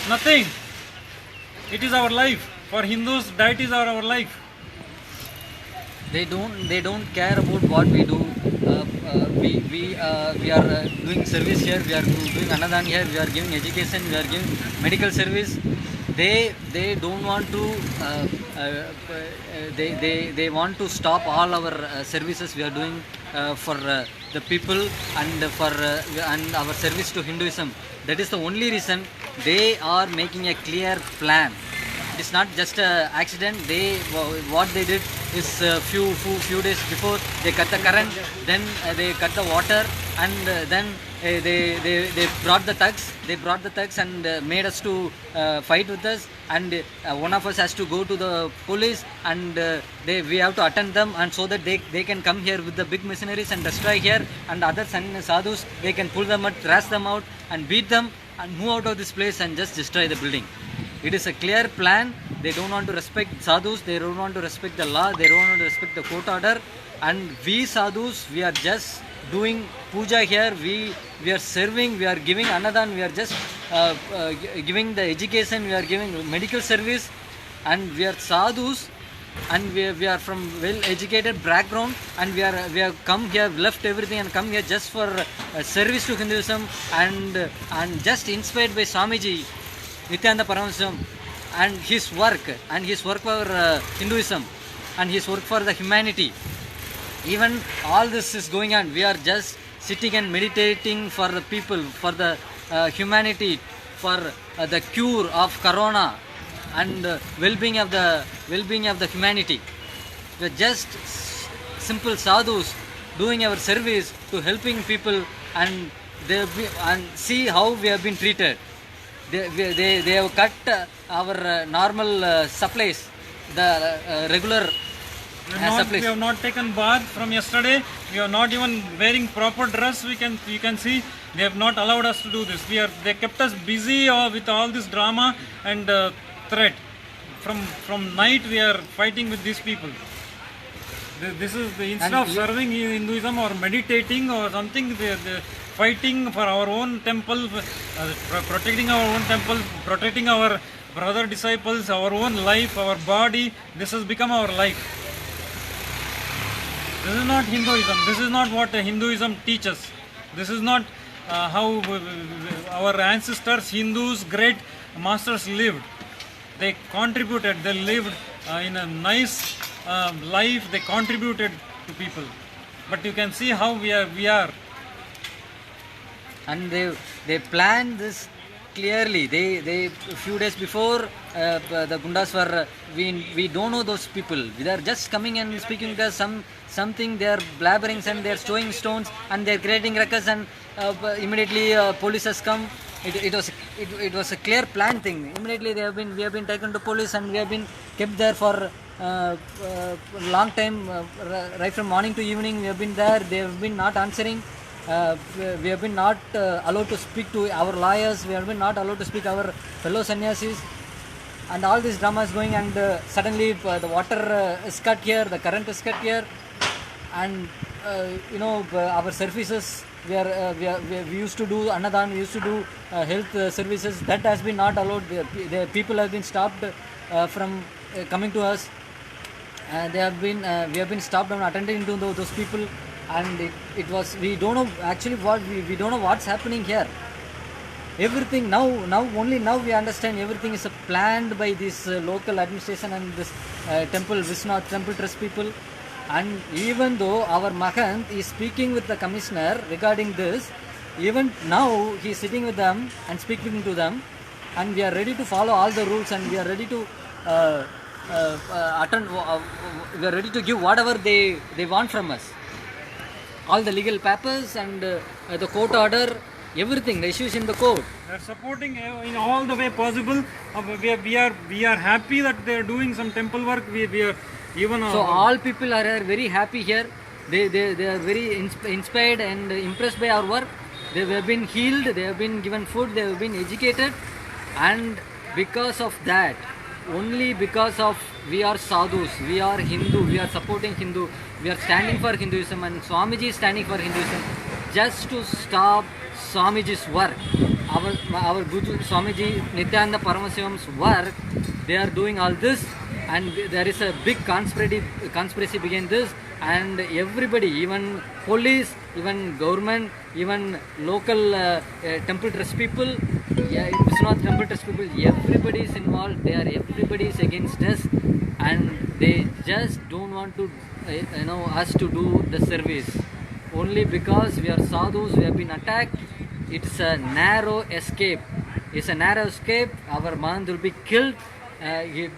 nothing. It is our life. For Hindus, deities are our life. They don't care about what we do. We are doing service here. We are doing Annadan here. We are giving education. We are giving medical service. They don't want to. They want to stop all our services we are doing for the people and and our service to Hinduism. That is the only reason. They are making a clear plan. It's not just an accident. What they did is few days before they cut the current, then they cut the water, and then they brought the thugs. They brought the thugs and made us to fight with us. And one of us has to go to the police, and we have to attend them, and so that they can come here with the big machineries and destroy here. And other sadhus, they can pull them out, thrash them out, and beat them, and move out of this place and just destroy the building. It is a clear plan. They don't want to respect sadhus. They don't want to respect the law. They don't want to respect the court order. And we sadhus, we are just doing puja here. We are serving. We are giving Annadan. We are just giving the education. We are giving medical service. And we are sadhus. And we are from well-educated background. And we have come here, left everything, and come here just for service to Hinduism. And just inspired by Swamiji Nityananda Paramahansa and his work for Hinduism and his work for the humanity. Even all this is going on. We are just sitting and meditating for the people, for the humanity, for the cure of corona and well-being of the humanity. We are just simple sadhus doing our service to helping people, and see how we have been treated. They have cut our normal supplies, the regular supplies. We have not taken bath from yesterday. We are not even wearing proper dress. You can see they have not allowed us to do this. They kept us busy with all this drama and threat. From night we are fighting with these people. This is instead of serving Hinduism or meditating or something, they fighting for our own temple, protecting our own temple, protecting our brother disciples, our own life, our body. This has become our life. This is not Hinduism. This is not what Hinduism teaches. This is not how our ancestors, Hindus, great masters lived. They contributed, they lived in a nice life, they contributed to people. But you can see how we are. And they planned this clearly. They few days before the Gundas were, we don't know those people. They are just coming and speaking to us something. They are blabbering and they are throwing stones and they are creating ruckus, and immediately police has come it was a clear plan thing. Immediately we have been taken to police and we have been kept there for long time, right from morning to evening. We have been there. They have been not answering. We have been not allowed to speak to our lawyers. We have been not allowed to speak to our fellow sannyasis. And all this drama is going, and suddenly the water is cut here, the current is cut here, and our services, we used to do Annadan, we used to do health services, that has been not allowed. The people have been stopped from coming to us. We have been stopped from attending to those people, and it was, we don't know actually what we don't know what's happening here. Everything now only now we understand everything is planned by this local administration and this Vishwanath temple trust people. And even though our Mahant is speaking with the commissioner regarding this, even now he is sitting with them and speaking to them, and we are ready to follow all the rules, and we are ready to we are ready to give whatever they want from us, all the legal papers and the court order, everything, the issues in the court. They are supporting in all the way possible. We are happy that they are doing some temple work. We are even. So all people are very happy here. They are very inspired and impressed by our work. They have been healed. They have been given food. They have been educated, and because of that, only because of we are sadhus, we are Hindu, we are supporting Hindu, we are standing for Hinduism, and Swamiji is standing for Hinduism, just to stop Swamiji's work, our Guru Swamiji Nityananda Paramasivam's work. They are doing all this, and there is a big conspiracy behind this, and everybody, even police, even government, even local temple trust people, Vishwanath temple trust people, everybody is involved. Everybody is against us, and they just don't want to us to do the service. Only because we are sadhus, we have been attacked. It's a narrow escape. It's a narrow escape. Our man will be killed. The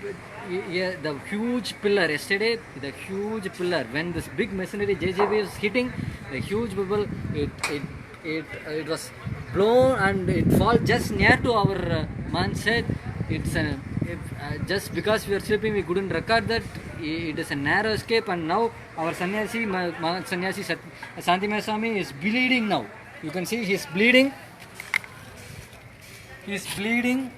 huge pillar yesterday, the huge pillar, when this big machinery JJB was hitting, the huge bubble, it was blown and it fall just near to our man's head. It's just because we are sleeping, we couldn't record that. It is a narrow escape, and now our sannyasi Shantimaya Swami is bleeding now. You can see he is bleeding. He is bleeding.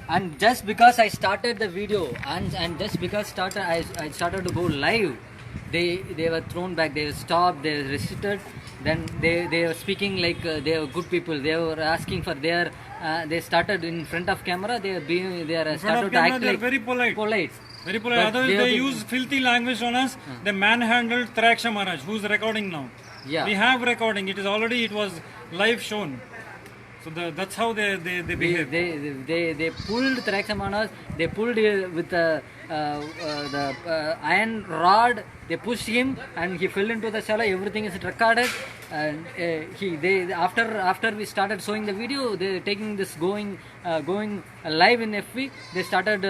And just because I started the video and just because I started to go live, they were thrown back. They were stopped. They were restricted. Then they were speaking like they are good people. They were asking for their. They started in front of camera. They are started to act like very polite. Very polite. But Otherwise, they use filthy language on us. They manhandled Traksha Maharaj, who is recording now. Yeah. We have recording. It was live shown. So that's how they behave. They pulled Traksha Maharaj. They pulled with the iron rod. They pushed him, and he fell into the shala. Everything is recorded. And after we started showing the video, they taking this going live in FB. They started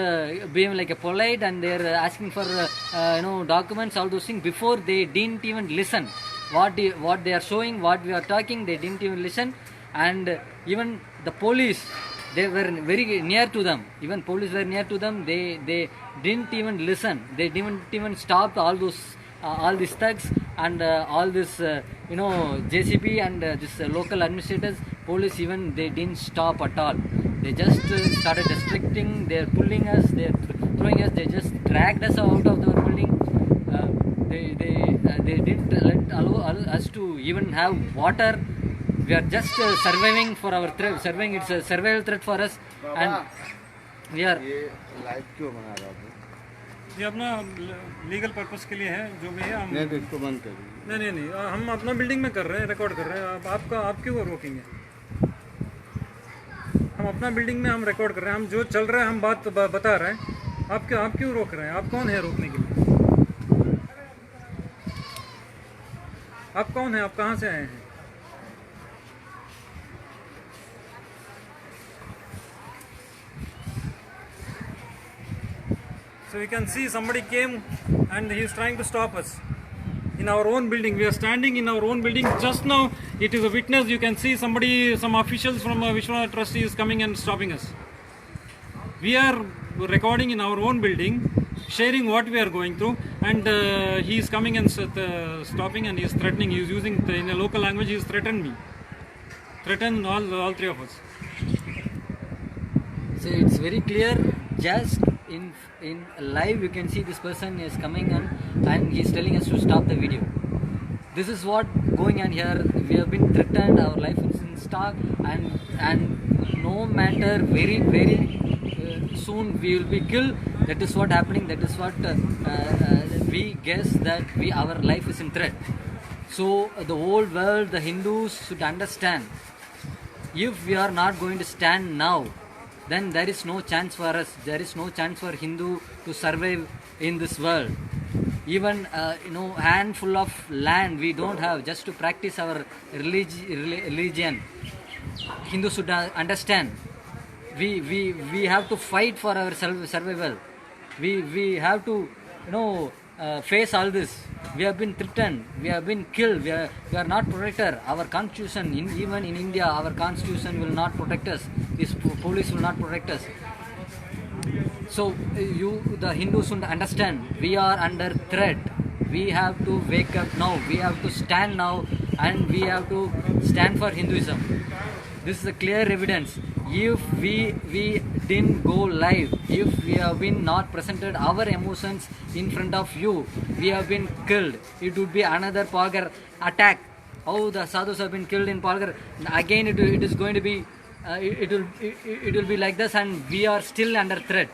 being like a polite, and they're asking for documents, all those things. Before they didn't even listen. What they are showing, what we are talking, they didn't even listen. And even the police, they were very near to them. Even police were near to them. They didn't even listen. They didn't even stop all these thugs and all this JCB and this local administrators. Police even they didn't stop at all. They just started restricting. They're pulling us. They're throwing us. They just dragged us out of the building. They didn't allow us to even have water. We are just surviving for our threat. Surviving, it's a survival threat for us, and we are. ये अपना legal purpose के लिए है, जो भी है हम इसको बंद कर नहीं हम अपना बिल्डिंग में कर रहे हैं, रिकॉर्ड कर रहे हैं. आप क्यों रोकेंगे? हम अपना बिल्डिंग में हम रिकॉर्ड कर रहे हैं. हम जो चल रहा है हम बात बता रहे हैं. आप क्यों रोक रहे हैं? आप कौन है रोकने के लिए? आप कौन है? आप कहाँ से आए हैं? So you can see somebody came and he is trying to stop us. in our own building. We are standing in our own building. Just now, it is a witness. You can see some officials from Vishwanath Trustee is coming and stopping us. We are recording in our own building, sharing what we are going through, and he is coming and stopping, and he is threatening. He is using in a local language. He has threatened me, threatened all three of us. So it's very clear. Just in live, you can see this person is coming and he's telling us to stop the video. This is what going on here. We have been threatened. Our life is in stock, and no matter very soon we will be killed. That is what happening. That is what we guess, that our life is in threat. So the whole world, the Hindus should understand. If we are not going to stand now, then there is no chance for us. There is no chance for Hindu to survive in this world. Even handful of land we don't have just to practice our religion. Hindus should understand. We have to fight for our survival. We have to face all this. We have been threatened. We have been killed. We are not protected. Our constitution, even in India, our constitution will not protect us. This police will not protect us. So the Hindus should understand. We are under threat. We have to wake up now. We have to stand now, and we have to stand for Hinduism. This is a clear evidence. If we didn't go live, if we have been not presented our emotions in front of you, we have been killed. It would be another Palghar attack. How the sadhus have been killed in Palghar. Again, it is going to be. It will be like this, and we are still under threat.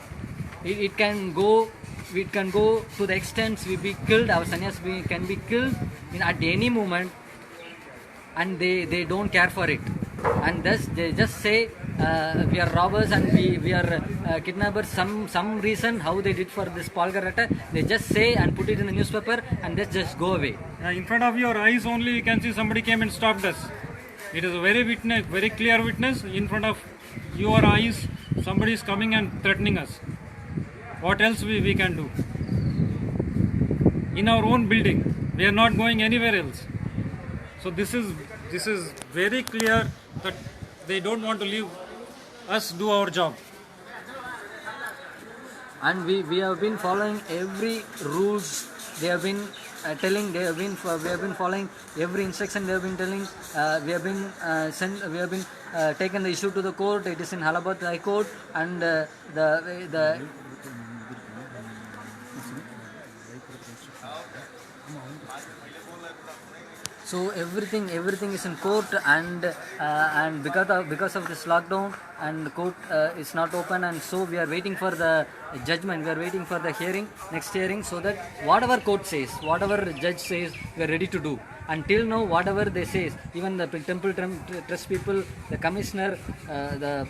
It can go. It can go to the extent we be killed. Our sannyas can be killed at any moment, and they don't care for it. And thus they just say we are robbers and we are kidnappers. Some reason how they did for this Palghar attack, they just say and put it in the newspaper, and they just go away. In front of your eyes only, you can see somebody came and stopped us. It is a very clear witness. In front of your eyes, somebody is coming and threatening us. What else we can do? In our own building, we are not going anywhere else. So this is very clear that they don't want to leave us do our job. And we have been following every rules they have been telling. We have been following every instruction they have been telling. We have been taken the issue to the court. It is in Allahabad High Court, and the so everything is in court, and because of this lockdown, and court is not open, and so we are waiting for the judgment. We are waiting for the next hearing, so that whatever court says, whatever judge says, we are ready to do. Until now, whatever they say, even the temple trust people, the commissioner, the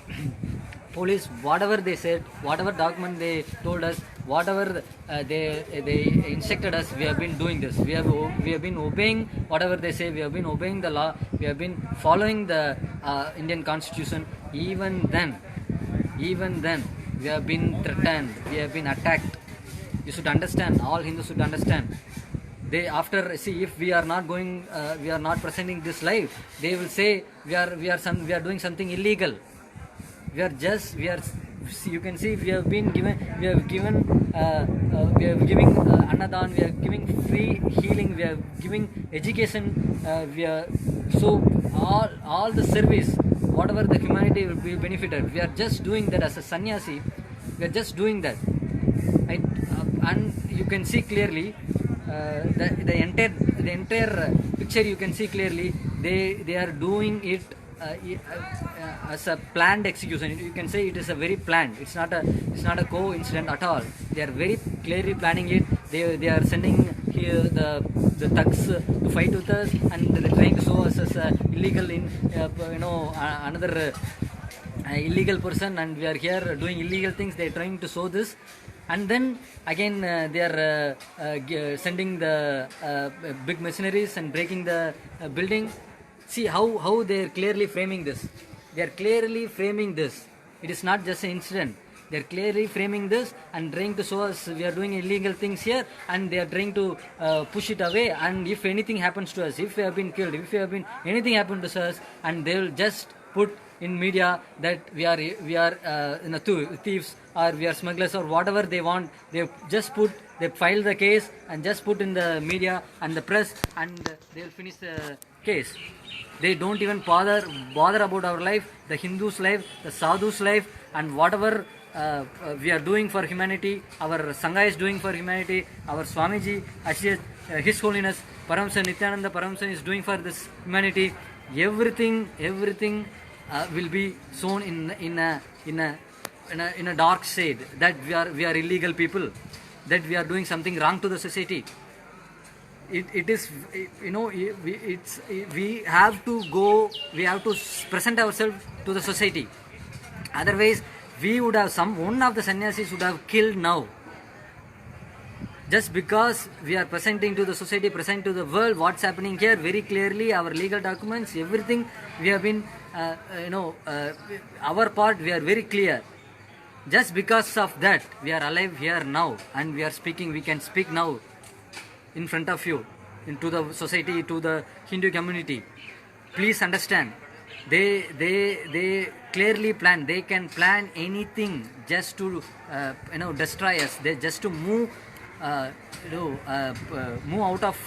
police, whatever they said, whatever document they told us, whatever they instructed us, we have been doing this. We have been obeying whatever they say. We have been obeying the law. We have been following the Indian Constitution. Even then, we have been threatened. We have been attacked. You should understand. All Hindus should understand. If we are not going, we are not presenting this live, they will say we are doing something illegal. You can see we are giving annadan, we are giving free healing, we are giving education, so all the service, whatever the humanity will be benefited, we are just doing that as a sannyasi. We are just doing that, and you can see clearly the entire picture. You can see clearly they are doing it as a planned execution. You can say it is a very planned. It's not a coincidence at all. They are very clearly planning it. They are sending here the thugs to fight with us, and they are trying to show us as illegal another illegal person, and we are here doing illegal things. They are trying to show this, and then again they are sending the big machineries and breaking the building. See how they are clearly framing this. They are clearly framing this. It is not just an incident. They are clearly framing this and trying to show us we are doing illegal things here, and they are trying to push it away. And if anything happens to us, if we have been killed, if we have been anything happened to us, and they will just put in media that we are thieves, or we are smugglers, or whatever they want. They file the case and just put in the media and the press, and they will finish the case. They don't even bother about our life, the Hindus' life, the Sadhus' life, and whatever we are doing for humanity, our Sangha is doing for humanity, our Swamiji, His Holiness Paramsa Nityananda Paramsa is doing for this humanity. Everything will be shown in a dark shade, that we are illegal people, that we are doing something wrong to the society. It is, we have to present ourselves to the society. Otherwise, one of the sannyasis would have killed now. Just because we are presenting to the society, present to the world what's happening here very clearly, our legal documents, everything, we have been, our part, we are very clear. Just because of that, we are alive here now, and we are speaking, we can speak now in front of you, into the society, to the Hindu community. Please understand, they clearly plan, they can plan anything just to, destroy us, they just to move out of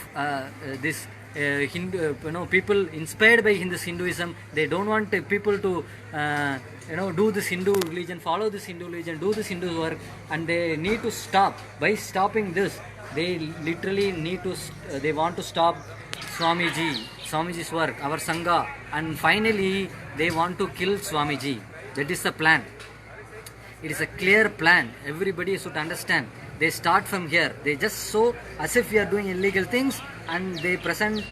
this Hindu, people inspired by Hinduism. They don't want people to do this Hindu religion, follow this Hindu religion, do this Hindu work, and they need to stop. By stopping this, they literally they want to stop Swamiji's work, our Sangha, and finally they want to kill Swamiji. That is the plan. It is a clear plan. Everybody should understand. They start from here. They just show as if we are doing illegal things, and they present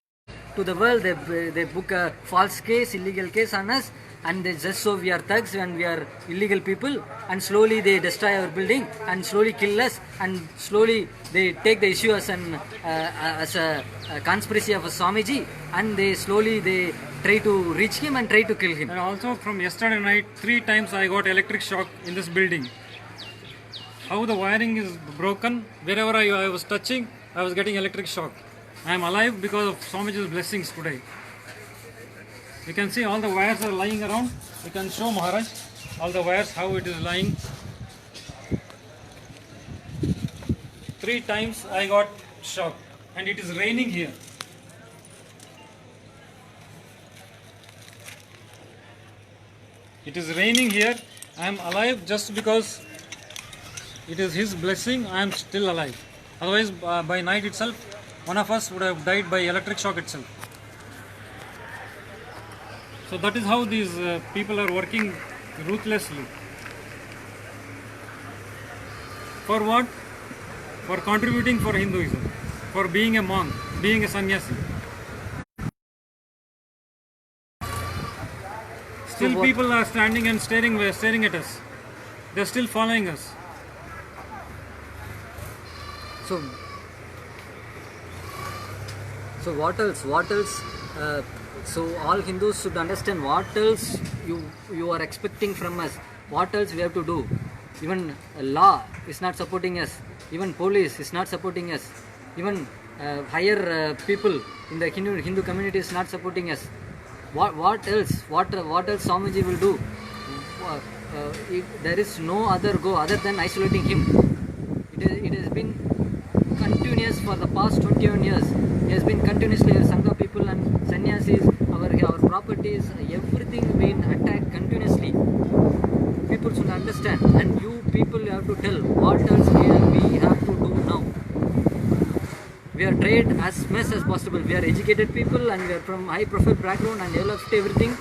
to the world. They book a false case, illegal case on us, and they just show we are thugs and we are illegal people, and slowly they destroy our building and slowly kill us, and slowly they take the issue as a conspiracy of a Swamiji, and they try to reach him and try to kill him. And also from yesterday night, 3 times I got electric shock in this building. How the wiring is broken, wherever I was touching, I was getting electric shock. I am alive because of Swamiji's blessings today. You can see all the wires are lying around. You can show Maharaj all the wires, how it is lying. 3 times I got shock, and it is raining here. It is raining here. I am alive just because it is His blessing. I am still alive. Otherwise, by night itself, one of us would have died by electric shock itself. So that is how these people are working ruthlessly. For what? For contributing for Hinduism, for being a monk, being a sannyasi. Still people are standing and staring at us. They are still following us. So what else? So all Hindus should understand what else you are expecting from us. What else we have to do? Even law is not supporting us. Even police is not supporting us. Even higher people in the Hindu community is not supporting us. What else? What else Swamiji will do? There is no other go other than isolating him. It has been continuous for the past 21 years. It has been continuously our Sangha people and sannyasis, our properties, everything been attacked continuously. People should understand, and you people have to tell what else we have to do now. We are trained as much as possible. We are educated people and we are from high profile background and developed everything.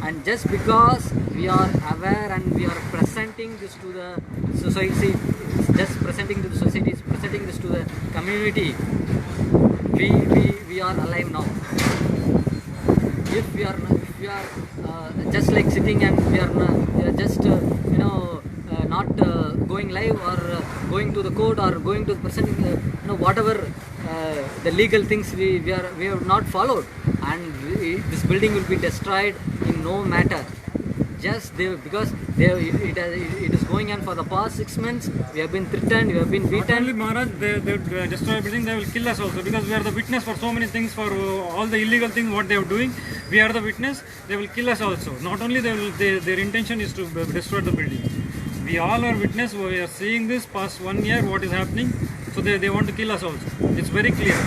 And just because we are aware and we are presenting this to the society, presenting this to the community, we are alive now. If we are just like sitting and we are just not going live or going to the court or going to presenting whatever the legal things we have not followed, and this building will be destroyed in no matter. Just because it is going going on for the past 6 months. We have been threatened, we have been Not only beaten. Maharaj, they destroy everything, they will kill us also, because we are the witness for so many things, for all the illegal things what they are doing. We are the witness, they will kill us also. Not only their intention is to destroy the building. We all are witness, we are seeing this past 1 year what is happening, so they want to kill us also. It's very clear.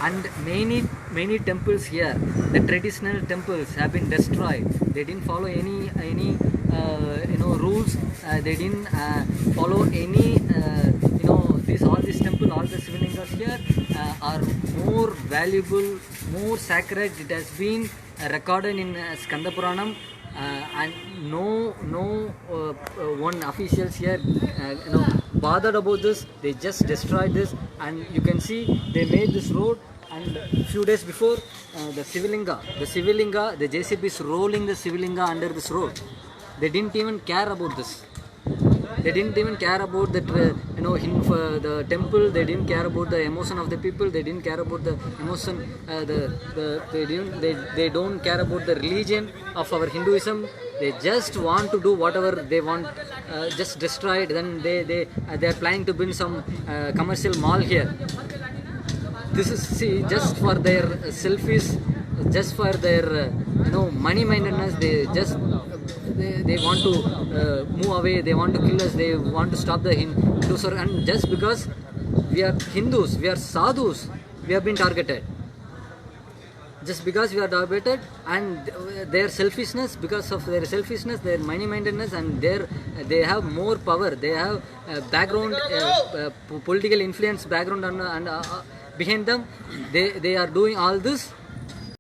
And many temples here, the traditional temples have been destroyed. They didn't follow any rules. They didn't follow any all these temple, all the Sivalingas here are more valuable, more sacred. It has been recorded in Skanda Puranam. And no one officials here bothered about this. They just destroyed this, and you can see they made this road. And few days before, the Sivalinga, the JCB is rolling the Sivalinga under this road. They didn't even care about this. They didn't even care about the the temple. They didn't care about the emotion of the people. They didn't care about the emotion. They don't care about the religion of our Hinduism. They just want to do whatever they want. Just destroy it. Then they are planning to build some commercial mall here. This is just for their selfish, just for their money mindedness. They want to move away. They want to kill us. They want to stop the Hindus. And just because we are Hindus, we are sadhus, we have been targeted. Just because we are targeted, and their selfishness, because of their selfishness, their money mindedness, and they have more power. They have background, political influence background, and behind them, they are doing all this